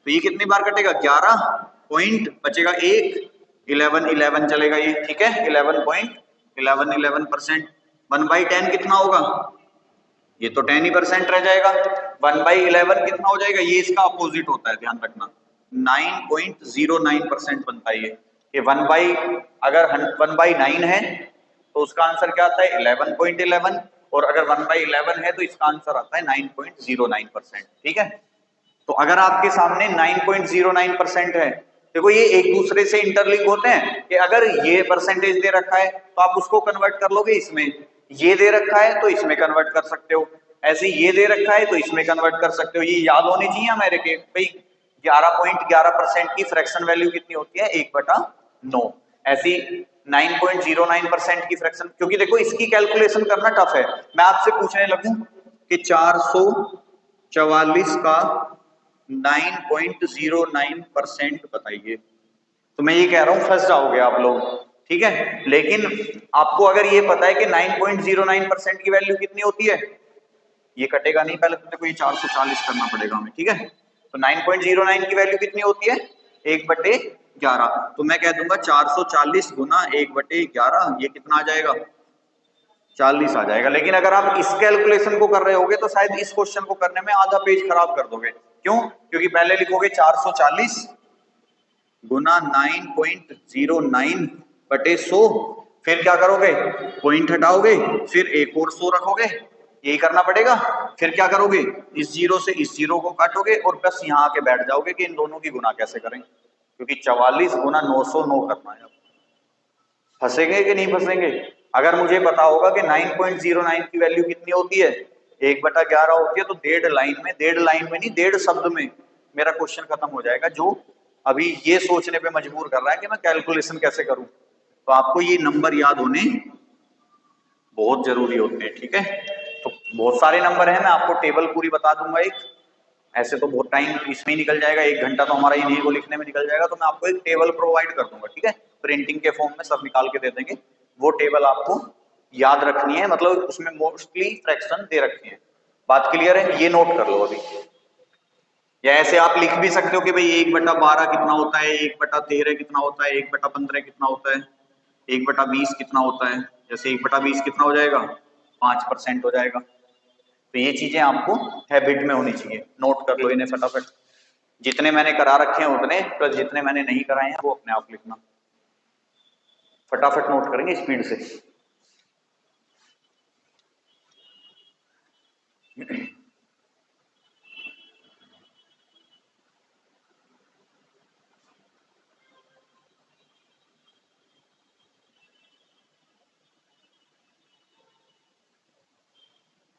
तो ये कितनी बार कटेगा 11 पॉइंट, बचेगा 1, 11 11 चलेगा ये, ठीक है, 11.11% 1/10 कितना होगा, ये तो 10 ही परसेंट रह जाएगा। 1/11 कितना हो जाएगा, ये इसका अपोजिट होता है, ध्यान रखना 9.09% बनता है ये अगर 1/9 है तो उसका आंसर क्या आता है 11.11, और अगर 1/11 है तो इसका आंसर आता है 9.09%, ठीक है। तो अगर आपके सामने 9.09% है देखो ये एक दूसरे से इंटरलिंक होते हैं कि अगर ये परसेंटेज दे रखा है तो आप उसको कन्वर्ट कर लोगे इसमें, ये दे रखा है तो इसमें कन्वर्ट कर सकते हो, ऐसे ये दे रखा है तो इसमें कन्वर्ट कर सकते हो। ये याद होने चाहिए हमारे के भाई 11.11% की फ्रैक्शन वैल्यू कितनी होती है, 1/9। ऐसी 9.09% की फ्रैक्शन, क्योंकि देखो इसकी कैलकुलेशन करना टफ है। मैं आपसे पूछने लगूं कि 444 का 9.09% बताइए, तो मैं ये कह रहा हूं फंस जाओगे आप लोग, ठीक है। लेकिन आपको अगर ये पता है कि 9.09% की वैल्यू कितनी होती है, ये कटेगा नहीं, पहले तो देखो ये 440 करना पड़ेगा हमें, ठीक है। तो 9.09 की वैल्यू कितनी होती है, 1/11। तो मैं कह दूंगा 440 गुना 1/11, ये कितना आ जाएगा, 40 आ जाएगा। लेकिन अगर आप इस कैलकुलेशन को कर रहे होगे तो शायद इस क्वेश्चन को करने में आधा पेज खराब कर दोगे। क्यों? क्योंकि पहले लिखोगे 440 गुना 9.09/100, फिर क्या करोगे, पॉइंट हटाओगे, फिर एक और 100 रखोगे, यही करना पड़ेगा। फिर क्या करोगे, इस जीरो से इस जीरो को काटोगे और बस यहाँ आके बैठ जाओगे कि इन दोनों की गुना कैसे करें, क्योंकि 44 गुना 909 करना है। फंसेंगे कि नहीं फंसेंगे? अगर मुझे पता होगा कि 9.09 की वैल्यू कितनी होती है, 1/11 होती है, तो 1.5 लाइन में नहीं 1.5 शब्द में मेरा क्वेश्चन खत्म हो जाएगा, जो अभी ये सोचने पे मजबूर कर रहा है कि मैं कैलकुलेशन कैसे करूं। तो आपको ये नंबर याद होने बहुत जरूरी होते हैं, ठीक है। तो बहुत सारे नंबर हैं, मैं आपको टेबल पूरी बता दूंगा एक, ऐसे तो बहुत टाइम इसमें निकल जाएगा, 1 घंटा तो हमारा इन्हीं को लिखने में निकल जाएगा। तो मैं आपको एक टेबल प्रोवाइड कर दूंगा, ठीक है, प्रिंटिंग के फॉर्म में सब निकाल के दे देंगे। वो टेबल आपको याद रखनी है, मतलब उसमें मोस्टली फ्रैक्शन दे रखे हैं। बात क्लियर है? ये नोट कर लो अभी। या ऐसे आप लिख भी सकते हो कि भाई 1/12 कितना होता है, 1/13 कितना होता है, 1/15 कितना होता है, 1/20 कितना होता है। जैसे 1/20 कितना हो जाएगा, 5% हो जाएगा। तो ये चीजें आपको हैबिट में होनी चाहिए, नोट कर लो इन्हें फटाफट। जितने मैंने करा रखे हैं उतने, प्लस जितने मैंने नहीं कराए हैं वो अपने आप लिखना। फटाफट नोट करेंगे स्पीड से।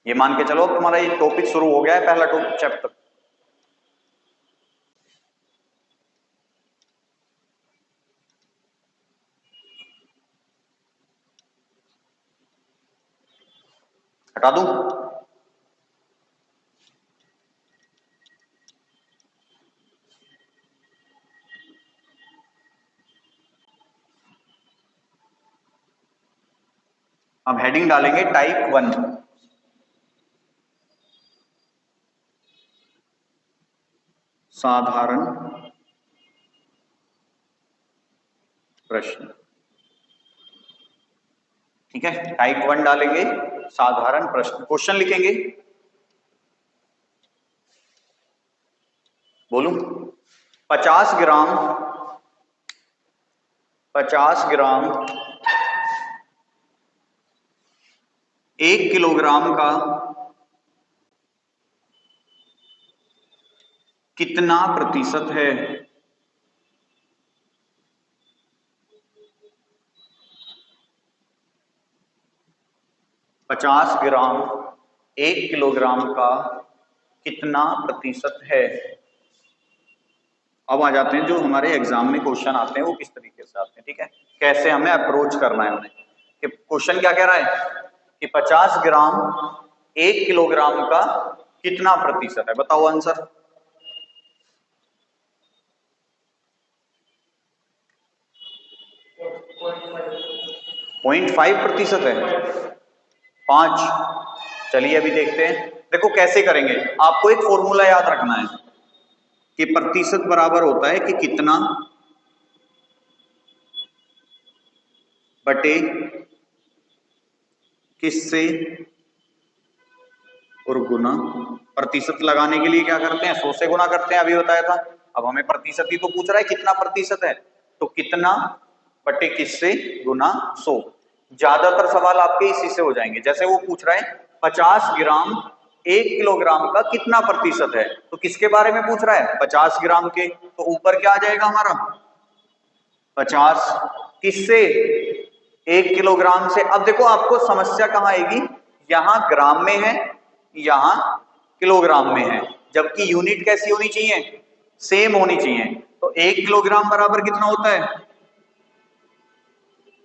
ये मान के चलो तुम्हारा ये टॉपिक शुरू हो गया है, पहला टॉपिक चैप्टर। हटा दूं? अब हेडिंग डालेंगे टाइप 1। साधारण प्रश्न, ठीक है। टाइप 1 डालेंगे, साधारण प्रश्न। क्वेश्चन लिखेंगे, बोलूं 50 ग्राम 1 किलोग्राम का कितना प्रतिशत है? 50 ग्राम 1 किलोग्राम का कितना प्रतिशत है? अब आ जाते हैं जो हमारे एग्जाम में क्वेश्चन आते हैं वो किस तरीके से आते हैं, ठीक है, कैसे हमें अप्रोच करना है उन्हें। कि क्वेश्चन क्या कह रहा है कि 50 ग्राम 1 किलोग्राम का कितना प्रतिशत है, बताओ आंसर। 0.5% है, 5। चलिए अभी देखते हैं, देखो कैसे करेंगे। आपको एक फॉर्मूला याद रखना है कि प्रतिशत बराबर होता है कि कितना बटे किससे और गुना। प्रतिशत लगाने के लिए क्या करते हैं, 100 से गुना करते हैं, अभी बताया था। अब हमें प्रतिशत ही तो पूछ रहा है कितना प्रतिशत है, तो कितना बटे किससे गुना 100। ज्यादातर सवाल आपके इसी से हो जाएंगे। जैसे वो पूछ रहा है 50 ग्राम 1 किलोग्राम का कितना प्रतिशत है, तो किसके बारे में पूछ रहा है, 50 ग्राम के, तो ऊपर क्या आ जाएगा हमारा 50 किससे? 1 किलोग्राम से। अब देखो आपको समस्या कहां आएगी, यहां ग्राम में है, यहां किलोग्राम में है, जबकि यूनिट कैसी होनी चाहिए? सेम होनी चाहिए। तो 1 किलोग्राम बराबर कितना होता है?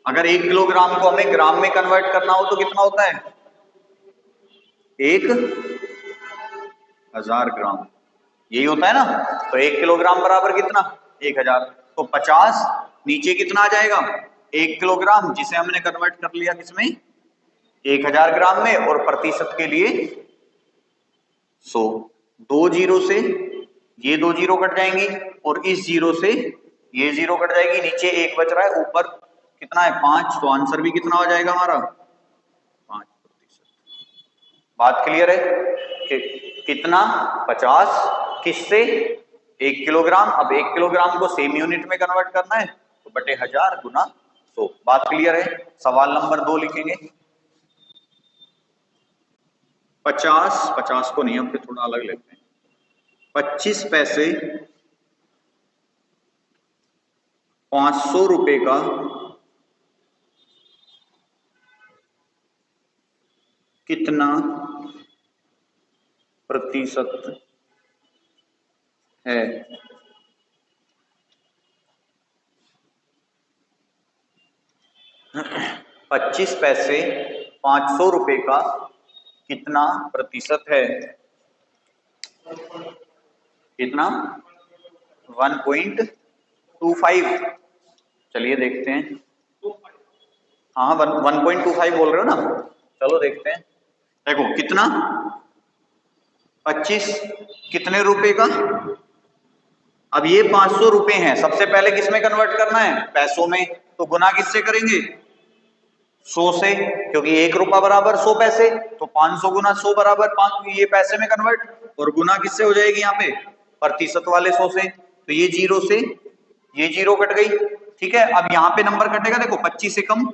अगर 1 किलोग्राम को हमें ग्राम में कन्वर्ट करना हो तो कितना होता है? 1000 ग्राम, यही होता है ना। तो 1 किलोग्राम बराबर कितना? 1000। तो 50 नीचे कितना आ जाएगा? 1 किलोग्राम, जिसे हमने कन्वर्ट कर लिया किसमें? 1000 ग्राम में, और प्रतिशत के लिए 100। 2 जीरो से ये 2 जीरो कट जाएंगी, और इस जीरो से ये जीरो कट जाएगी, नीचे 1 बच रहा है, ऊपर कितना है? 5। तो आंसर भी कितना हो जाएगा हमारा? 5%। बात क्लियर है कि कितना? 50 किससे? 1 किलोग्राम। अब 1 किलोग्राम को सेम यूनिट में कन्वर्ट करना है, तो बटे 1000 गुना 100। बात क्लियर है? सवाल नंबर 2 लिखेंगे। 50 को नहीं, हम फिर थोड़ा अलग लेते हैं। 25 पैसे 500 रुपए का कितना प्रतिशत है? 25 पैसे 500 रुपए का कितना प्रतिशत है? कितना? 1.25। चलिए देखते हैं। हाँ, 1.25 बोल रहे हो ना? चलो देखते हैं। देखो कितना? 25 कितने रुपए का? अब ये 500 रुपए हैं, सबसे पहले किसमें कन्वर्ट करना है? पैसों में। तो गुना किससे करेंगे? 100 से, क्योंकि 1 रुपया बराबर 100 पैसे। तो 500 गुना 100 बराबर 5, ये पैसे में कन्वर्ट, और गुना किससे हो जाएगी यहाँ पे? प्रतिशत वाले 100 से। तो ये जीरो से ये जीरो कट गई। ठीक है, अब यहाँ पे नंबर कटेगा, देखो 25 से कम,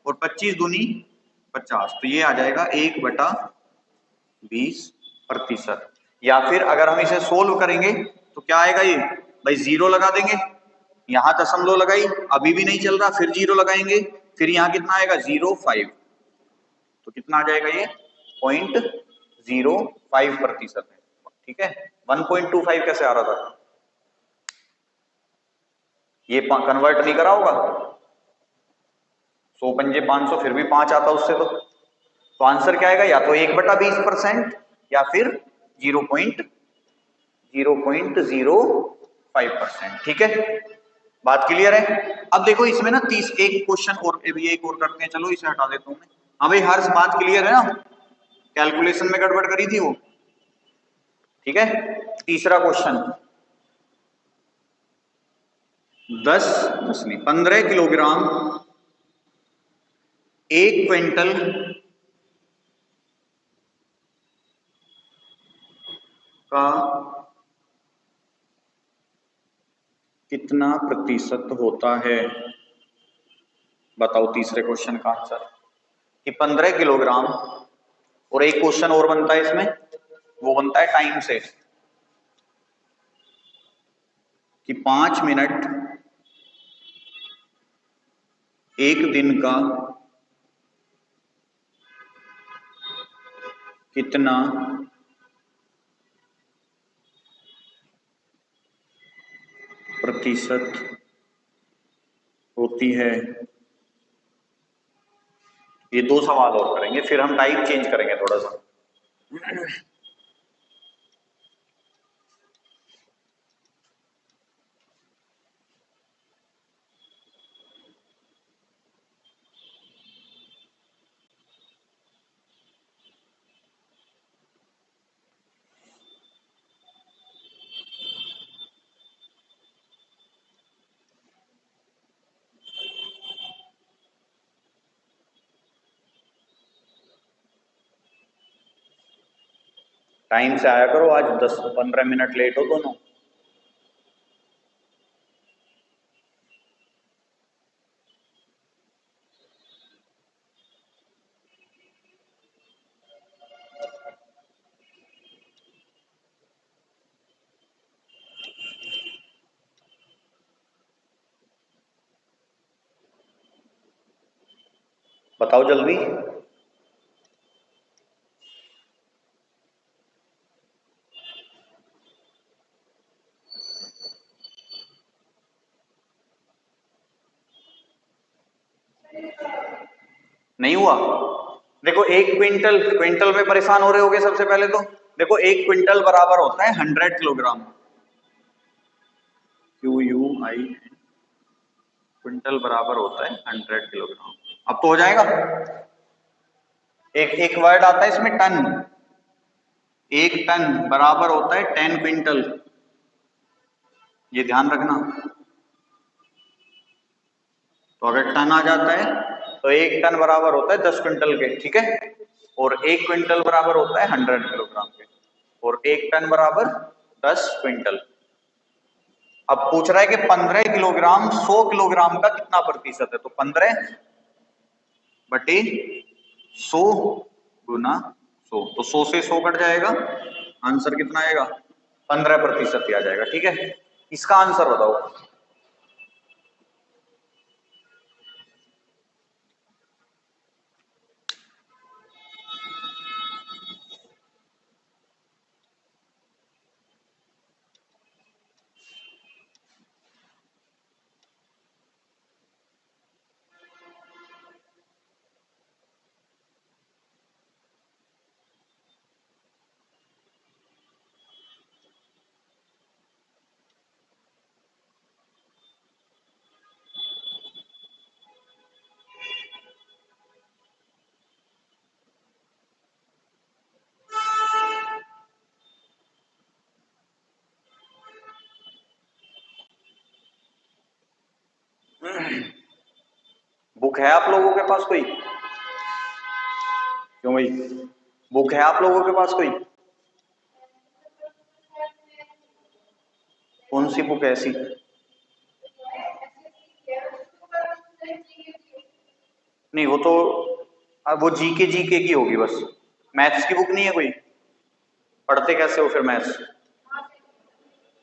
और 25 दूनी 50, तो ये आ जाएगा 1/20%। या फिर अगर हम इसे सोल्व करेंगे तो क्या आएगा ये? भाई जीरो लगा देंगे, यहां दशमलव लगाई, अभी भी नहीं चल रहा, फिर जीरो लगाएंगे, फिर यहाँ कितना आएगा? 0.5। तो कितना आ जाएगा ये? 0.05% है। ठीक है, 1.25 कैसे आ रहा था? ये कन्वर्ट नहीं करा होगा, 100 पंजे 500, फिर भी 5 आता उससे। तो आंसर क्या आएगा? या तो 1/20%, या फिर 0.05%। ठीक है, बात क्लियर है? अब देखो इसमें ना 30 एक क्वेश्चन और, अभी एक और करते हैं, चलो इसे हटा देता हूं मैं। हाँ भाई, हर बात क्लियर है ना? कैलकुलेशन में गड़बड़ करी थी वो? ठीक है, तीसरा क्वेश्चन। 10 नहीं, 15 किलोग्राम 1 क्विंटल का कितना प्रतिशत होता है? बताओ तीसरे क्वेश्चन का आंसर। कि 15 किलोग्राम, और एक क्वेश्चन और बनता है इसमें, वो बनता है टाइम से, कि 5 मिनट 1 दिन का कितना प्रतिशत होती है? ये 2 सवाल और करेंगे, फिर हम टाइप चेंज करेंगे थोड़ा सा। टाइम से आया करो, आज 10-15 मिनट लेट हो दोनों। बताओ जल्दी। नहीं हुआ? देखो एक क्विंटल, क्विंटल में परेशान हो रहे होगे सबसे पहले तो। देखो एक क्विंटल बराबर होता है 100 किलोग्राम। QUI, क्विंटल बराबर होता है 100 किलोग्राम। अब तो हो जाएगा। एक एक वर्ड आता है इसमें टन। एक टन बराबर होता है 10 क्विंटल, ये ध्यान रखना। तो अगर टन आ जाता है तो एक टन बराबर होता है 10 क्विंटल के, ठीक है। और एक क्विंटल बराबर होता है 100 किलोग्राम के, और एक टन बराबर 10 क्विंटल। अब पूछ रहा है कि 15 किलोग्राम 100 किलोग्राम का कितना प्रतिशत है, तो 15 बटे 100 गुना 100, तो 100 से 100 कट जाएगा, आंसर कितना आएगा? 15% ही आ जाएगा, ठीक है। इसका आंसर बताओ। बुक है आप लोगों के पास कोई? क्यों भाई, बुक है आप लोगों के पास कोई? कौन सी बुक ऐसी? नहीं वो तो, अब वो जीके की होगी बस, मैथ्स की बुक नहीं है कोई? पढ़ते कैसे हो फिर मैथ्स?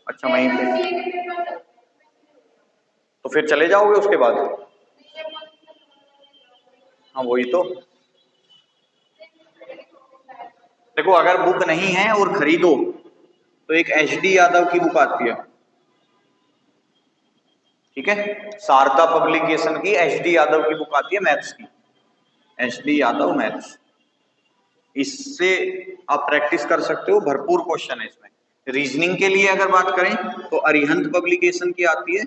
अच्छा वहीं पे, तो फिर चले जाओगे उसके बाद? हाँ वही तो। देखो अगर बुक नहीं है और खरीदो तो एक HD यादव की बुक आती है, ठीक है। शारदा पब्लिकेशन की HD यादव की बुक आती है मैथ्स की, HD यादव मैथ्स। इससे आप प्रैक्टिस कर सकते हो, भरपूर क्वेश्चन है इसमें। रीजनिंग के लिए अगर बात करें तो अरिहंत पब्लिकेशन की आती है,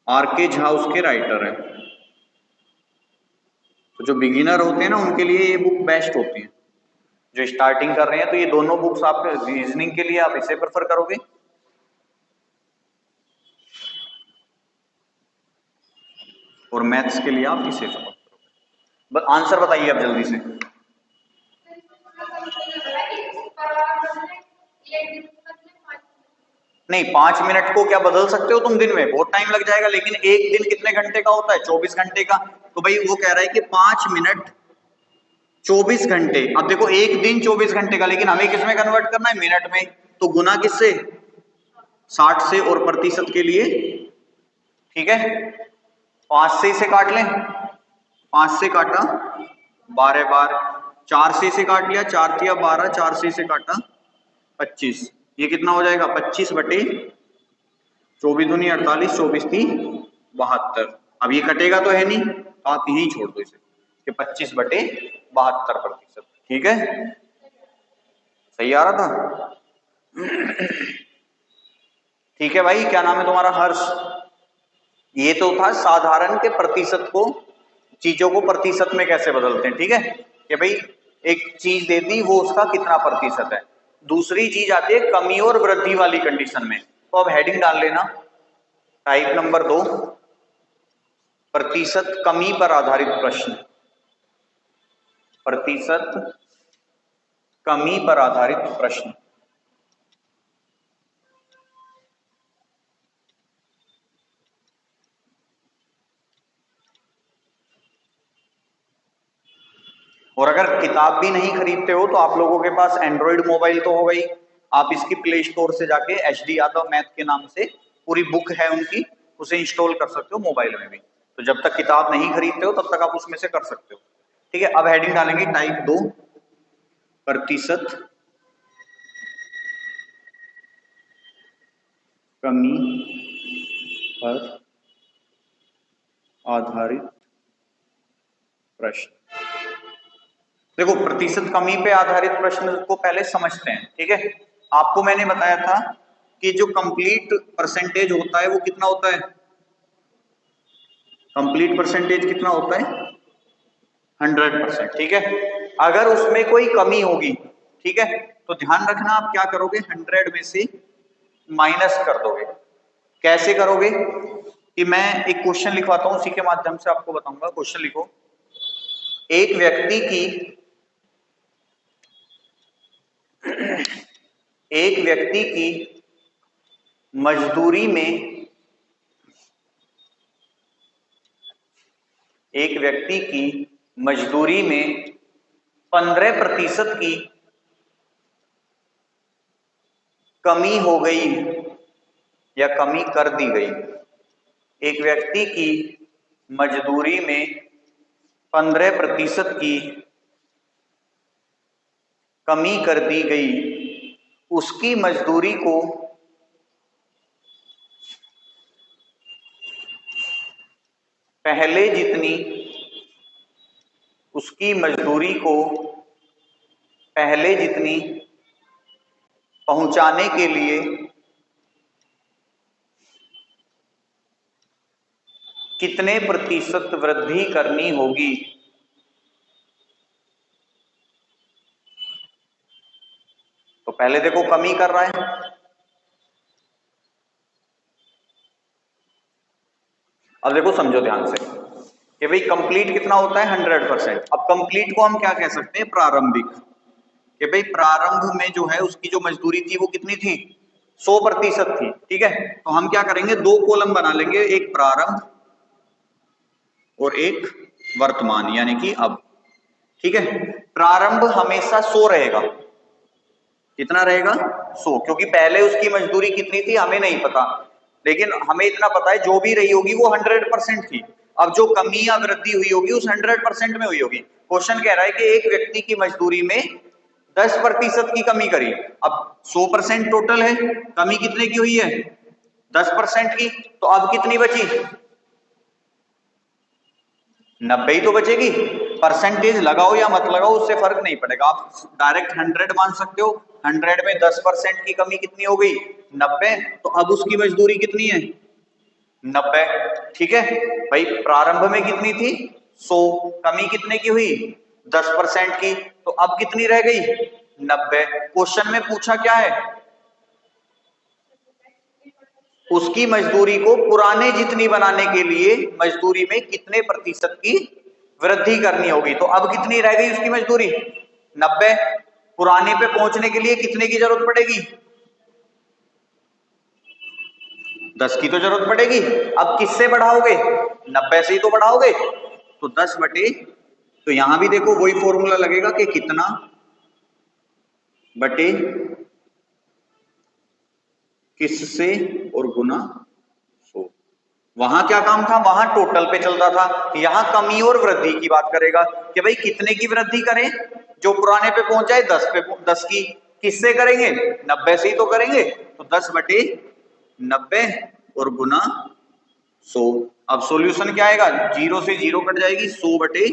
RK झा उसके राइटर है। तो जो बिगिनर होते हैं ना उनके लिए ये बुक बेस्ट होती है, जो स्टार्टिंग कर रहे हैं तो ये दोनों बुक्स आप रीजनिंग के लिए आप इसे प्रेफर करोगे, और मैथ्स के लिए आप इसे प्रेफर करोगे। बस आंसर बताइए अब जल्दी से। नहीं 5 मिनट को क्या बदल सकते हो तुम दिन में, बहुत टाइम लग जाएगा। लेकिन एक दिन कितने घंटे का होता है? 24 घंटे का। तो भाई वो कह रहा है कि 5 मिनट 24 घंटे। अब देखो एक दिन 24 घंटे का, लेकिन हमें किसमें कन्वर्ट करना है? मिनट में। तो गुना किससे? 60 से, और प्रतिशत के लिए, ठीक है, 5 से इसे काट लें। 5 से काटा 12 बार, 4 से इसे काट लिया, 4 तिया 12, 4 से इसे काटा 25। ये कितना हो जाएगा? 25 बटे 24 दूनी 48, 24 ती 72। अब ये कटेगा तो है नहीं, तो आप यही छोड़ दो इसे कि 25 बटे 72%, ठीक है। सही आ रहा था? ठीक है भाई, क्या नाम है तुम्हारा? हर्ष। ये तो था साधारण के प्रतिशत को, चीजों को प्रतिशत में कैसे बदलते हैं, ठीक है। कि भाई एक चीज दे दी वो उसका कितना प्रतिशत है। दूसरी चीज आती है कमी और वृद्धि वाली कंडीशन में। तो अब हेडिंग डाल लेना, टाइप नंबर 2, प्रतिशत कमी पर आधारित प्रश्न। प्रतिशत कमी पर आधारित प्रश्न। और अगर किताब भी नहीं खरीदते हो तो आप लोगों के पास एंड्रॉइड मोबाइल तो हो गई, आप इसकी प्ले स्टोर से जाके HD यादव मैथ के नाम से पूरी बुक है उनकी, उसे इंस्टॉल कर सकते हो मोबाइल में भी। तो जब तक किताब नहीं खरीदते हो तब तक आप उसमें से कर सकते हो। ठीक है, अब हेडिंग डालेंगे टाइप 2 प्रतिशत कमी पर आधारित प्रश्न। देखो, प्रतिशत कमी पे आधारित प्रश्न को पहले समझते हैं। ठीक है, आपको मैंने बताया था कि जो कंप्लीट परसेंटेज होता है वो कितना होता है, कंप्लीट परसेंटेज कितना होता है 100%। ठीक है, अगर उसमें कोई कमी होगी, ठीक है, तो ध्यान रखना आप क्या करोगे, 100 में से माइनस कर दोगे। कैसे करोगे कि मैं एक क्वेश्चन लिखवाता हूं, उसी के माध्यम से आपको बताऊंगा। क्वेश्चन लिखो, एक व्यक्ति की मजदूरी में 15% की कमी हो गई या कमी कर दी गई। एक व्यक्ति की मजदूरी में 15% की कमी कर दी गई, उसकी मजदूरी को पहले जितनी पहुंचाने के लिए कितने प्रतिशत वृद्धि करनी होगी। तो पहले देखो कमी कर रहा है, अब देखो समझो ध्यान से कि भाई कंप्लीट कितना होता है 100%। अब कंप्लीट को हम क्या कह सकते हैं, प्रारंभिक। कि भाई प्रारंभ में जो है उसकी जो मजदूरी थी वो कितनी थी, 100% थी। ठीक है, तो हम क्या करेंगे, दो कॉलम बना लेंगे, एक प्रारंभ और एक वर्तमान, यानी कि अब। ठीक है, प्रारंभ हमेशा 100 रहेगा। कितना रहेगा, 100, क्योंकि पहले उसकी मजदूरी कितनी थी हमें नहीं पता, लेकिन हमें इतना पता है जो भी रही होगी वो 100% थी। अब जो कमी या वृद्धि हुई होगी उस 100% में हुई होगी। क्वेश्चन कह रहा है कि एक व्यक्ति की मजदूरी में 10% की कमी करी। अब 100% टोटल है, कमी कितने की हुई है, 10% की, तो अब कितनी बची, 90 ही तो बचेगी। परसेंटेज लगाओ या मत लगाओ उससे फर्क नहीं पड़ेगा, आप डायरेक्ट 100 मान सकते हो। 100 में 10% की कमी कितनी हो गई, 90। तो अब उसकी मजदूरी कितनी है, 90। ठीक है भाई, प्रारंभ में कितनी थी 100, कमी कितने की हुई 10% की, तो अब कितनी रह गई 90। क्वेश्चन में पूछा क्या है, उसकी मजदूरी को पुराने जितनी बनाने के लिए मजदूरी में कितने प्रतिशत की वृद्धि करनी होगी। तो अब कितनी रह गई उसकी मजदूरी, 90। पुराने पे पहुंचने के लिए कितने की जरूरत पड़ेगी, 10 की तो जरूरत पड़ेगी। अब किससे बढ़ाओगे, 90 से ही तो बढ़ाओगे, तो 10 बटे, तो यहां भी देखो वही फॉर्मूला लगेगा कि कितना बटे किससे और गुना 100। वहां क्या काम था, वहां टोटल पे चलता था, यहां कमी और वृद्धि की बात करेगा कि भाई कितने की वृद्धि करें, जो पुराने पे पहुंच जाए 10 पे, 10 की, किससे करेंगे 90 से ही तो करेंगे, तो 10 बटे 90 और गुना 100। अब सॉल्यूशन क्या आएगा, 0 से 0 कट जाएगी, 100 बटे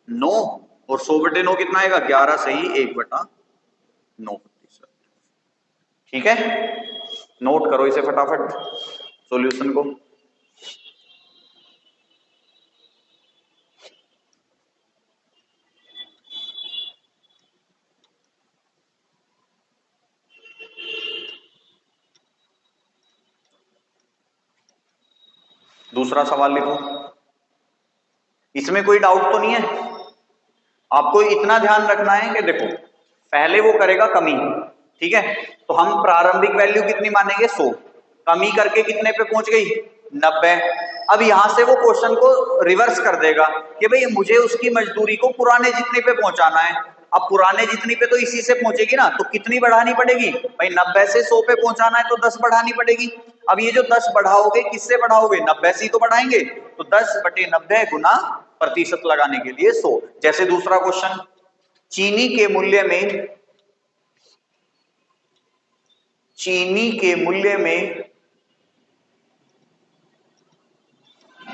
9, और 100 बटे 9 कितना आएगा, 11 से ही 1/9%। ठीक है, नोट करो इसे फटाफट सॉल्यूशन को। दूसरा सवाल लिखो, इसमें कोई डाउट तो नहीं है। आपको इतना ध्यान रखना है कि देखो पहले वो करेगा कमी, ठीक है, तो हम प्रारंभिक वैल्यू कितनी मानेंगे 100, कमी करके कितने पे पहुंच गई 90। अब यहां से वो क्वेश्चन को रिवर्स कर देगा कि भाई मुझे उसकी मजदूरी को पुराने जितने पे पहुंचाना है। अब पुराने जितनी पे तो इसी से पहुंचेगी ना, तो कितनी बढ़ानी पड़ेगी भाई, 90 से 100 पे पहुंचाना है तो 10 बढ़ानी पड़ेगी। अब ये जो 10 बढ़ाओगे किससे बढ़ाओगे, 90 से ही तो बढ़ाएंगे, तो 10/90 गुना प्रतिशत लगाने के लिए 100। जैसे दूसरा क्वेश्चन, चीनी के मूल्य में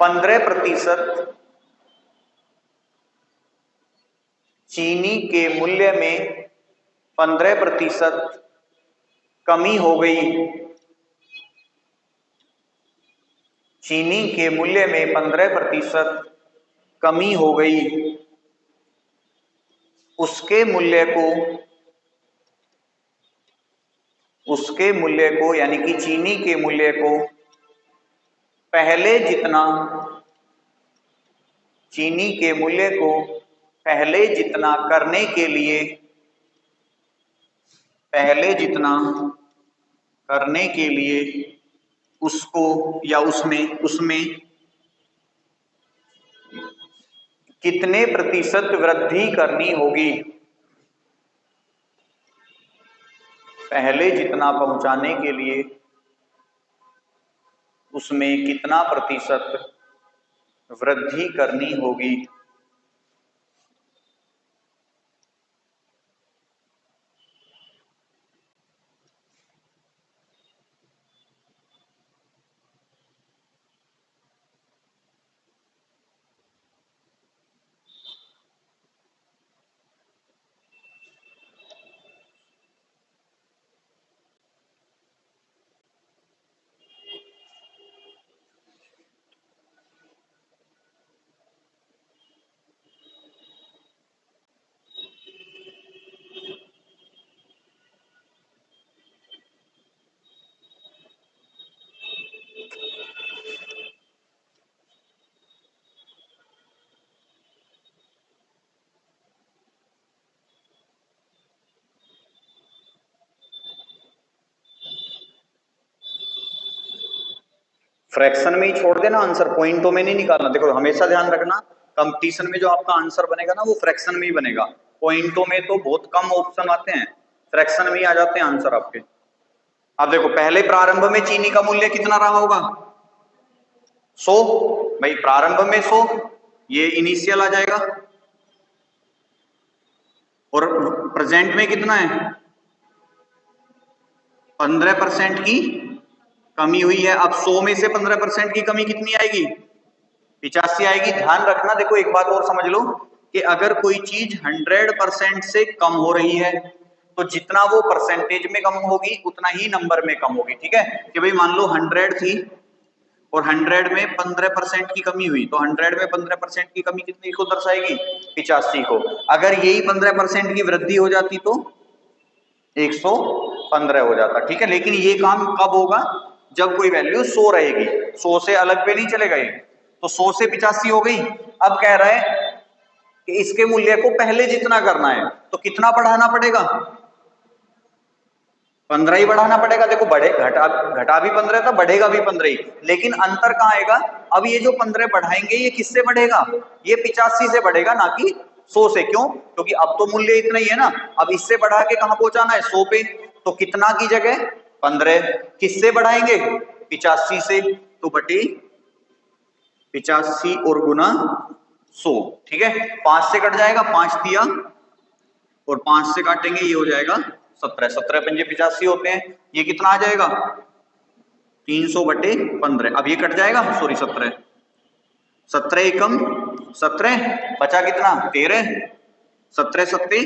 15%, चीनी के मूल्य में 15% कमी हो गई, चीनी के मूल्य में 15% कमी हो गई, उसके मूल्य को यानी कि चीनी के मूल्य को पहले जितना करने के लिए उसको या उसमें कितने प्रतिशत वृद्धि करनी होगी, पहले जितना पहुंचाने के लिए उसमें कितना प्रतिशत वृद्धि करनी होगी। फ्रैक्शन में ही छोड़ देना आंसर, पॉइंटों में नहीं निकालना। देखो हमेशा ध्यान रखना, कंपटीशन में जो आपका आंसर बनेगा ना वो फ्रैक्शन में ही बनेगा, पॉइंटों में तो बहुत कम ऑप्शन आते हैं, फ्रैक्शन में ही आ जाते हैं आंसर आपके। अब देखो पहले प्रारंभ में चीनी का मूल्य कितना रहा होगा, 100, भाई प्रारंभ में 100, ये इनिशियल आ जाएगा, और प्रेजेंट में कितना है, 15% की कमी हुई है। अब 100 में से 15% की कमी कितनी आएगी, 85 आएगी। ध्यान रखना, देखो एक बात और समझ लो कि अगर कोई चीज 100% से कम हो रही है तो जितना वो परसेंटेज में कम होगी उतना ही नंबर में कम होगी, ठीक है। कि भाई मान लो 100 थी और 100 में 15% की कमी हुई, तो 100 में 15% की कमी कितनी को दर्शाएगी, 85 को। अगर यही 15% की वृद्धि हो जाती तो 115 हो जाता, ठीक है। लेकिन ये काम कब होगा, जब कोई वैल्यू 100 रहेगी, 100 से अलग पे नहीं चलेगा ये। तो 100 से 85 हो गई। अब कह रहा है कि इसके मूल्य को पहले जितना करना है, तो कितना बढ़ाना पड़ेगा, 15 ही बढ़ाना पड़ेगा। देखो बढ़े घटा भी 15 था, बढ़ेगा भी 15 ही, लेकिन अंतर कहाँ आएगा, अब ये जो 15 बढ़ाएंगे ये किससे बढ़ेगा, ये 85 से बढ़ेगा, ना कि 100 से। क्यों, क्योंकि अब तो मूल्य इतना ही है ना, अब इससे बढ़ा के कहां पहुंचाना है, 100 पे। तो कितना की जगह 15, किससे बढ़ाएंगे, 85 से, तो बटे 85 और गुना 100, ठीक है। 5 से कट जाएगा, 5 दिया और 5 से काटेंगे, ये हो जाएगा 17, 17 पंजे 85 होते हैं, ये कितना आ जाएगा 300/15। अब ये कट जाएगा, सॉरी 17, 17 एकम 17, बचा कितना 13, 17 सत्ते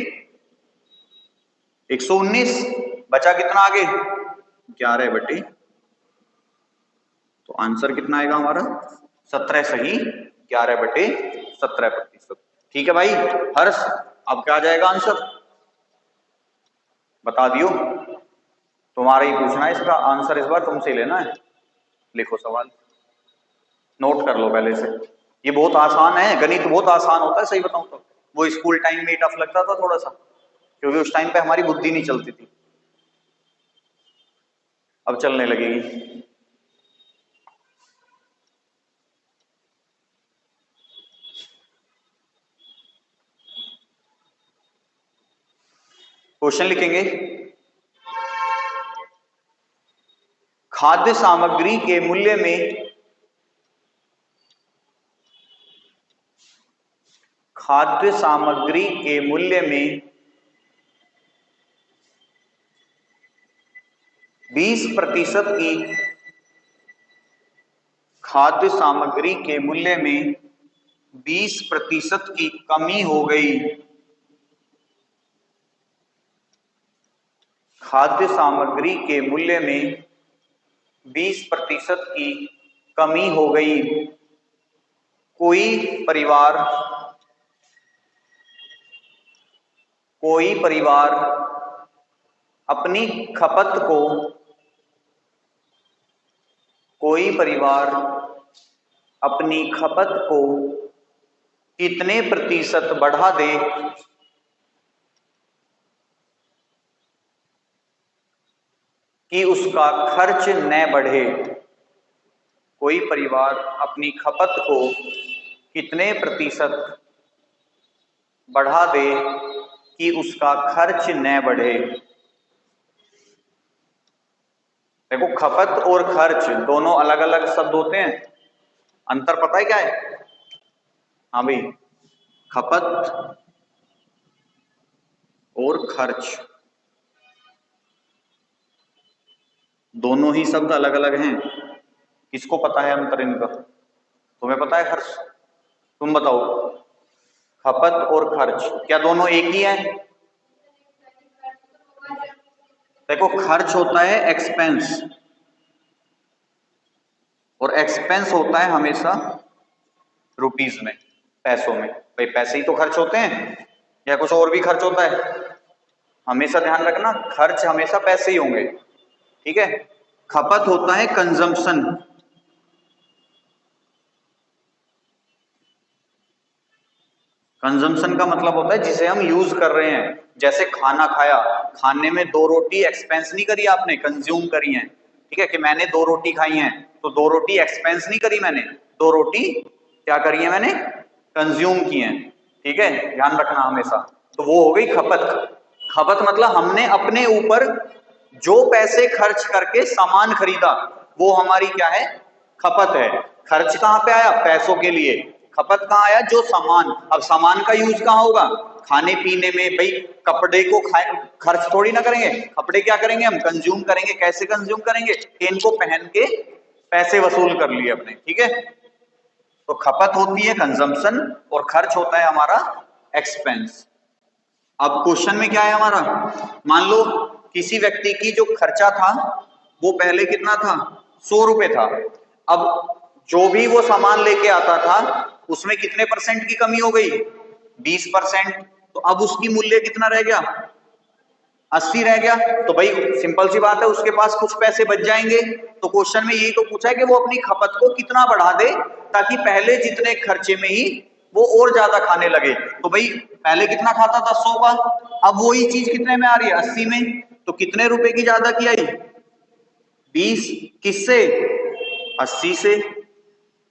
119, बचा कितना आगे 11/, तो आंसर कितना आएगा हमारा 17 सही 11/17%, ठीक है भाई हर्ष। अब क्या आ जाएगा आंसर, बता दियो, तुम्हारा ही पूछना है इसका आंसर, इस बार तुमसे लेना है। लिखो सवाल, नोट कर लो पहले से, ये बहुत आसान है, गणित बहुत आसान होता है, सही बताऊं तो। वो स्कूल टाइम में टफ लगता था थोड़ा सा, क्योंकि उस टाइम पे हमारी बुद्धि नहीं चलती थी, अब चलने लगेगी। क्वेश्चन लिखेंगे, खाद्य सामग्री के मूल्य में खाद्य सामग्री के मूल्य में 20% की खाद्य सामग्री के मूल्य में 20% की कमी हो गई। खाद्य सामग्री के मूल्य में 20% की कमी हो गई। कोई परिवार अपनी खपत को कितने प्रतिशत बढ़ा दे कि उसका खर्च न बढ़े। कोई परिवार अपनी खपत को कितने प्रतिशत बढ़ा दे कि उसका खर्च न बढ़े। देखो, खपत और खर्च दोनों अलग अलग शब्द होते हैं। अंतर पता है क्या है? हाँ भाई, खपत और खर्च दोनों ही शब्द अलग अलग हैं। किसको पता है अंतर इनका? तुम्हें पता है खर्च? तुम बताओ। खपत और खर्च क्या दोनों एक ही हैं? देखो, खर्च होता है एक्सपेंस और एक्सपेंस होता है हमेशा रुपीज में, पैसों में। भाई, पैसे ही तो खर्च होते हैं या कुछ और भी खर्च होता है? हमेशा ध्यान रखना, खर्च हमेशा पैसे ही होंगे। ठीक है। खपत होता है कंजम्पशन। कंजम्पशन का मतलब होता है जिसे हम यूज कर रहे हैं। जैसे खाना खाया, खाने में 2 रोटी एक्सपेंस नहीं करी आपने, कंज्यूम करी है। ठीक है, कि मैंने 2 रोटी खाई हैं तो 2 रोटी एक्सपेंस नहीं करी मैंने, 2 रोटी क्या करी है मैंने? कंज्यूम की हैं। ठीक है, ध्यान रखना हमेशा। तो वो हो गई खपत। खपत मतलब हमने अपने ऊपर जो पैसे खर्च करके सामान खरीदा, वो हमारी क्या है? खपत है। खर्च कहां पे आया? पैसों के लिए। खपत कहां आया? जो सामान। अब सामान का यूज कहां होगा? खाने पीने में। भाई, कपड़े को खर्च थोड़ी ना करेंगे, कपड़े क्या करेंगे हम? कंज्यूम करेंगे। कैसे कंज्यूम करेंगे? इनको पहन के पैसे वसूल कर लिए अपने। ठीक है, तो खपत होती है कंजम्पशन और खर्च होता है हमारा एक्सपेंस। अब क्वेश्चन में क्या है हमारा? मान लो किसी व्यक्ति की जो खर्चा था वो पहले कितना था? 100 रुपए था। अब जो भी वो सामान लेके आता था उसमें कितने परसेंट की कमी हो गई? 20%। तो अब उसकी मूल्य कितना रह गया? 80 रह गया। तो भाई सिंपल सी बात है, उसके पास कुछ पैसे बच जाएंगे। तो क्वेश्चन में यही तो पूछा है कि वो अपनी खपत को कितना बढ़ा दे ताकि पहले जितने खर्चे में ही वो और ज्यादा खाने लगे। तो भाई पहले कितना खाता था? 100 का। अब वही चीज कितने में आ रही है? 80 में। तो कितने रुपए की ज्यादा की आई? 20। किससे? 80 से।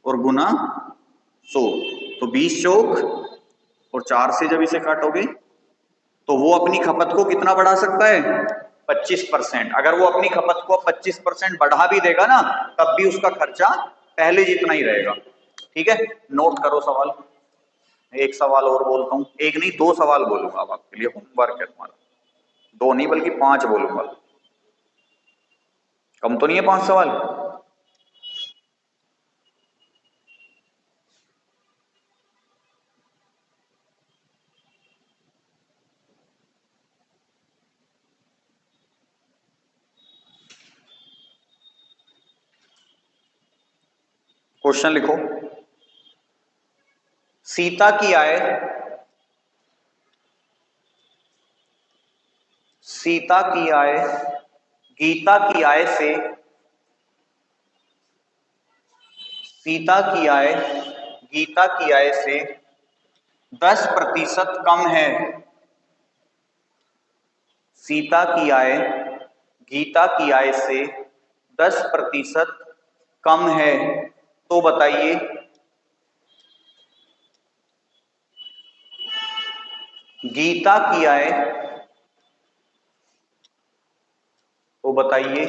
और गुना 100। तो 20 चौक और 4 से जब इसे काटोगे तो वो अपनी खपत को कितना बढ़ा सकता है? 25%। अगर वो अपनी खपत को 25% बढ़ा भी देगा ना, तब भी उसका खर्चा पहले जितना ही रहेगा। ठीक है, नोट करो सवाल। एक सवाल और बोलता हूं, एक नहीं 2 सवाल बोलूंगा अब आपके लिए, होमवर्क है तुम्हारा। 2 नहीं बल्कि 5 बोलूंगा। कम तो नहीं है 5 सवाल? क्वेश्चन लिखो। सीता की आय सीता की आय गीता की आय से सीता की आय गीता की आय से 10% कम है। सीता की आय गीता की आय से 10% कम है। तो बताइए गीता की आय तो बताइए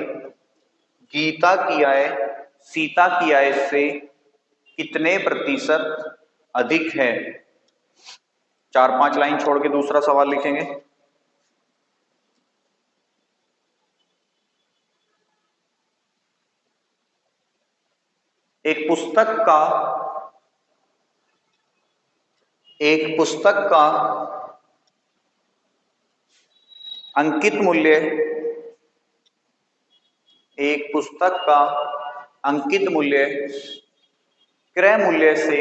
गीता की आय सीता की आय से कितने प्रतिशत अधिक है? 4-5 लाइन छोड़ के दूसरा सवाल लिखेंगे। एक पुस्तक का अंकित मूल्य, एक पुस्तक का अंकित मूल्य क्रय मूल्य से,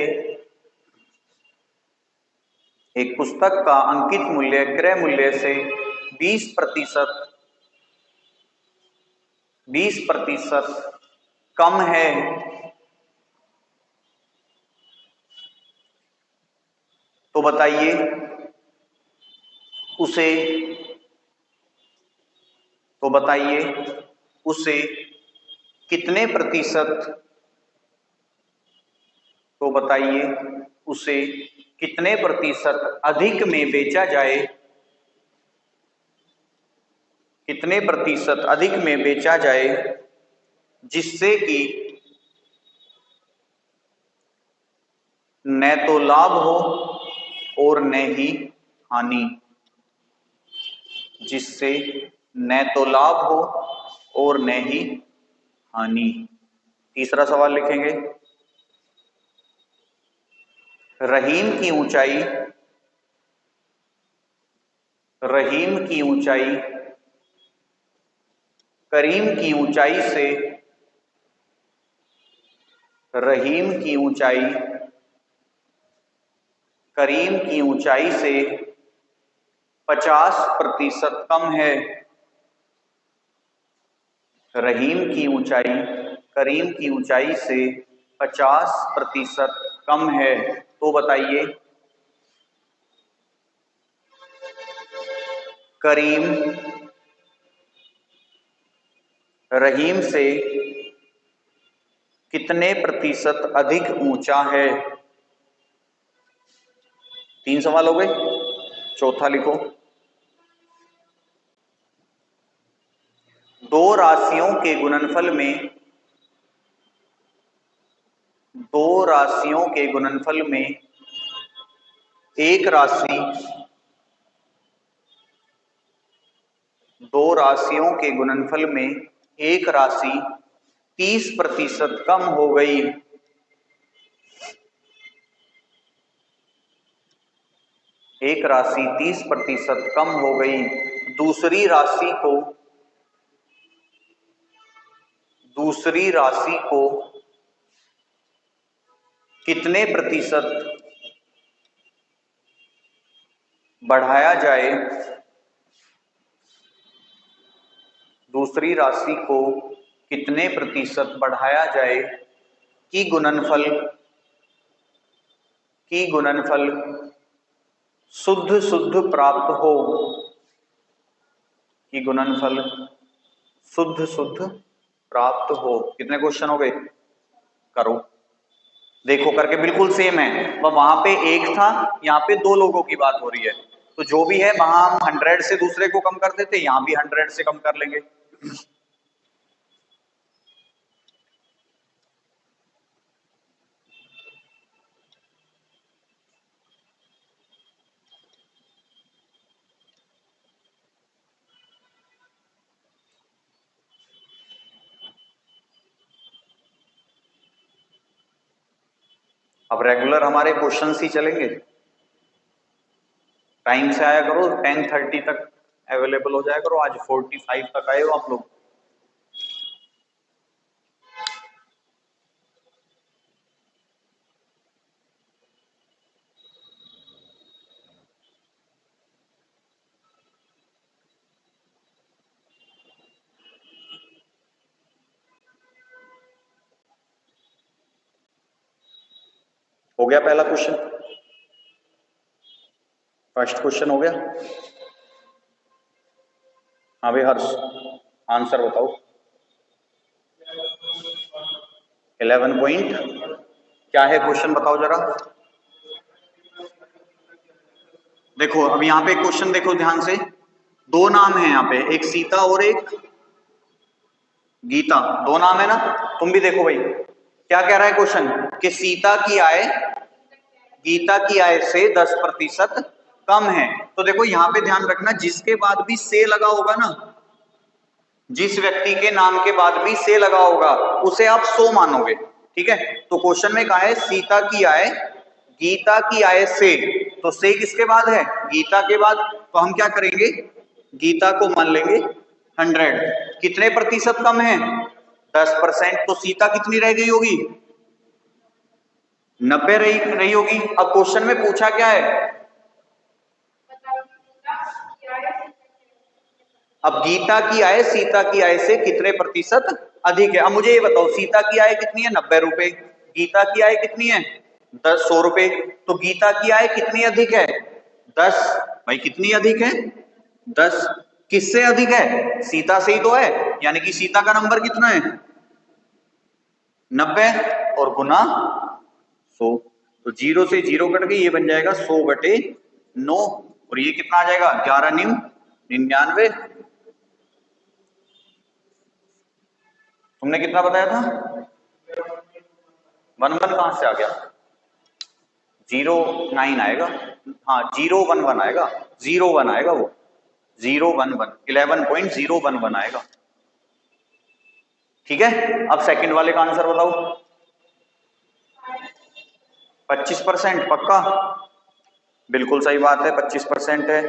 एक पुस्तक का अंकित मूल्य क्रय मूल्य से 20% कम है तो बताइए उसे कितने प्रतिशत, तो बताइए उसे कितने प्रतिशत अधिक में बेचा जाए, कितने प्रतिशत अधिक में बेचा जाए जिससे कि न तो लाभ हो और न ही हानि, जिससे न तो लाभ हो और न ही हानि। तीसरा सवाल लिखेंगे। रहीम की ऊंचाई करीम की ऊंचाई से, रहीम की ऊंचाई करीम की ऊंचाई से 50% कम है। रहीम की ऊंचाई करीम की ऊंचाई से 50% कम है तो बताइए करीम रहीम से कितने प्रतिशत अधिक ऊंचा है? 3 सवाल हो गए। चौथा लिखो। दो राशियों के गुणनफल में एक राशि, दो राशियों के गुणनफल में एक राशि 30% कम हो गई, एक राशि 30% कम हो गई, दूसरी राशि को कितने प्रतिशत बढ़ाया जाए, दूसरी राशि को कितने प्रतिशत बढ़ाया जाए कि गुणनफल शुद्ध प्राप्त हो, कि गुणनफल शुद्ध प्राप्त हो। कितने क्वेश्चन हो गए? करो, देखो करके बिल्कुल सेम है। वहां पे एक था, यहाँ पे 2 लोगों की बात हो रही है, तो जो भी है वहां हम 100 से दूसरे को कम कर देते, यहाँ भी 100 से कम कर लेंगे। अब रेगुलर हमारे क्वेश्चंस ही चलेंगे। टाइम से आया करो, 10:30 तक अवेलेबल हो जाया करो। आज 45 तक आए हो आप लोग। हो गया पहला क्वेश्चन? फर्स्ट क्वेश्चन हो गया? हाँ भाई हर्ष, आंसर बताओ। 11 पॉइंट क्या है क्वेश्चन, बताओ जरा। देखो अब यहाँ पे क्वेश्चन देखो ध्यान से, 2 नाम है यहाँ पे, एक सीता और एक गीता, दो नाम है ना। तुम भी देखो भाई क्या कह रहा है क्वेश्चन, कि सीता की आय गीता की आय से 10% कम है। तो देखो यहाँ पे ध्यान रखना, जिसके बाद भी से लगा होगा ना, जिस व्यक्ति के नाम के बाद भी से लगा होगा उसे आप 100 मानोगे, ठीक है। तो क्वेश्चन में कहा है सीता की आय गीता की आय से, तो से किसके बाद है, गीता के बाद। तो हम क्या करेंगे, गीता को मान लेंगे 100। कितने प्रतिशत कम है, 10%। तो सीता कितनी रह गई होगी, 90 रही होगी। अब क्वेश्चन में पूछा क्या है, अब गीता की आय सीता की आय से कितने प्रतिशत अधिक है। अब मुझे ये बताओ, सीता की आय कितनी है, 90 रुपए, गीता की आय कितनी है, 100 रुपए। तो गीता की आय कितनी अधिक है, 10। भाई कितनी अधिक है, 10। किससे अधिक है, सीता से ही तो है, यानी कि सीता का नंबर कितना है, 90 और गुना 100। तो 0 से 0 कट गई, ये बन जाएगा 100/9, और ये कितना आ जाएगा, 11 निम 99। तुमने कितना बताया था, 1 कहां से आ गया, 09 आएगा, हाँ 011 आएगा, 01 आएगा, वो 011 11.011 आएगा, ठीक है। अब सेकंड वाले का आंसर बताओ, 25% पक्का, बिल्कुल सही बात है, 25% है।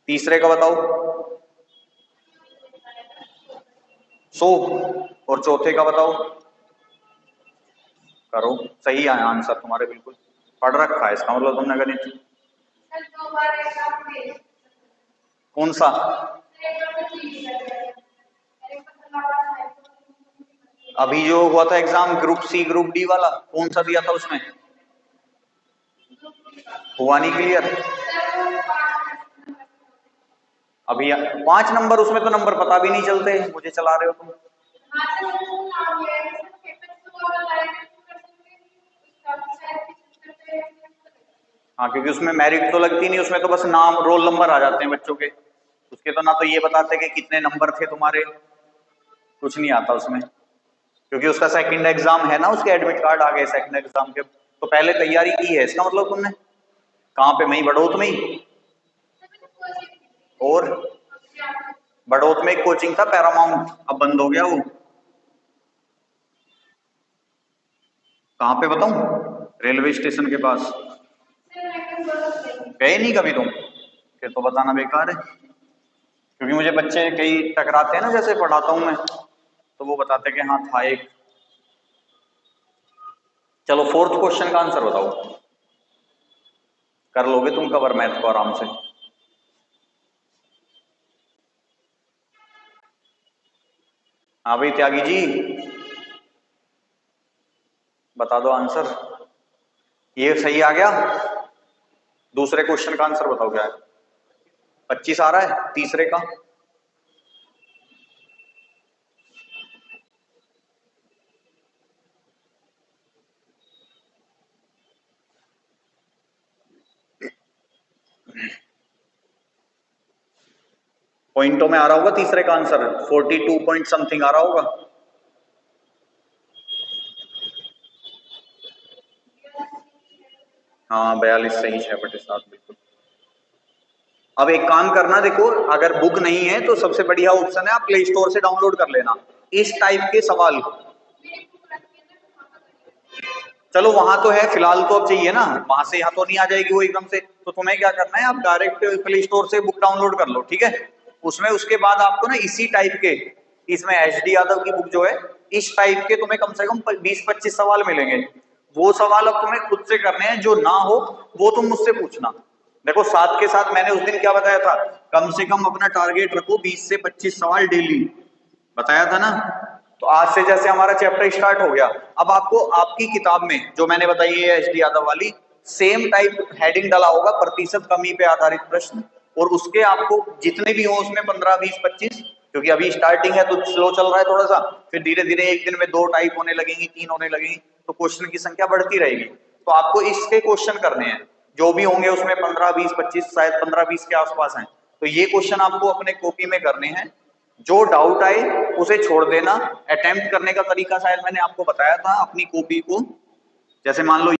तीसरे का बताओ, 100, और चौथे का बताओ, करो, सही है आंसर तुम्हारे, बिल्कुल पढ़ रखा है इसका मतलब तुमने गणित। कौन सा, अभी जो हुआ था exam group C group D वाला, कौन सा दिया था उसमें, हुआ नहीं क्लियर। अभी 5 नंबर, उसमें तो नंबर पता भी नहीं चलते, मुझे चला रहे हो तुम। हाँ क्योंकि उसमें मेरिट तो लगती नहीं, उसमें तो बस नाम रोल नंबर आ जाते हैं बच्चों के, उसके तो ना तो ये बताते कि कितने नंबर थे तुम्हारे, कुछ नहीं आता उसमें। क्योंकि उसका सेकंड एग्जाम है ना, उसके एडमिट कार्ड आ गए सेकंड एग्जाम के, तो पहले तैयारी की है इसका मतलब तुमने। कहाँ पे, मई बड़ौत में ही, और बड़ौत में एक कोचिंग था पैरामाउंट, अब बंद हो गया वो। कहाँ पे बताऊं, रेलवे स्टेशन के पास। गए नहीं कभी तुम, फिर तो बताना बेकार है, क्योंकि मुझे बच्चे कई टकराते हैं ना, जैसे पढ़ाता हूं मैं, तो वो बताते कि हाँ था एक। चलो फोर्थ क्वेश्चन का आंसर बताओ, कर लोगे तुम कवर मैथ को आराम से। हाँ भाई त्यागी जी, बता दो आंसर, ये सही आ गया। दूसरे क्वेश्चन का आंसर बताओ क्या है, 25 आ रहा है तीसरे का। पॉइंटों में आ रहा होगा तीसरे का आंसर, 42 पॉइंट समथिंग आ रहा होगा। हाँ 42 सही, 6/7 बिल्कुल। अब एक काम करना, देखो अगर बुक नहीं है तो सबसे बढ़िया ऑप्शन है आप प्ले स्टोर से डाउनलोड कर लेना इस टाइप के सवाल। चलो वहां तो है फिलहाल, तो अब चाहिए ना, वहां से यहाँ तो नहीं आ जाएगी वो एकदम से, तो तुम्हें क्या करना है, आप डायरेक्ट प्ले स्टोर से बुक डाउनलोड कर लो, ठीक है। उसमें उसके बाद आपको ना इसी टाइप के, इसमें HD यादव की बुक जो है, इस टाइप के तुम्हें कम से कम 20-25 सवाल मिलेंगे। वो सवाल अब तुम्हें खुद से करने हैं, जो ना हो वो तुम मुझसे पूछना। देखो साथ के साथ मैंने उस दिन क्या बताया था, कम से कम अपना टारगेट रखो 20 से 25 सवाल डेली, बताया था ना। तो आज से जैसे हमारा चैप्टर स्टार्ट हो गया, अब आपको आपकी किताब में जो मैंने बताई है HD यादव वाली, सेम टाइप हेडिंग डाला होगा प्रतिशत कमी पे आधारित प्रश्न, और उसके आपको जितने भी हो उसमें 15, 20, 25, क्योंकि अभी स्टार्टिंग है तो स्लो चल रहा है थोड़ा सा, फिर धीरे धीरे एक दिन में 2 टाइप होने लगेंगी, 3 होने लगेंगी, तो क्वेश्चन की संख्या बढ़ती रहेगी। तो आपको इसके क्वेश्चन करने हैं, जो भी होंगे उसमें 15, 20, 25, शायद 15, 20 के आसपास हैं, तो ये क्वेश्चन आपको अपने कॉपी में करने हैं। जो डाउट आए उसे छोड़ देना। अटेम्प्ट करने का तरीका शायद मैंने आपको बताया था, अपनी कॉपी को जैसे मान लो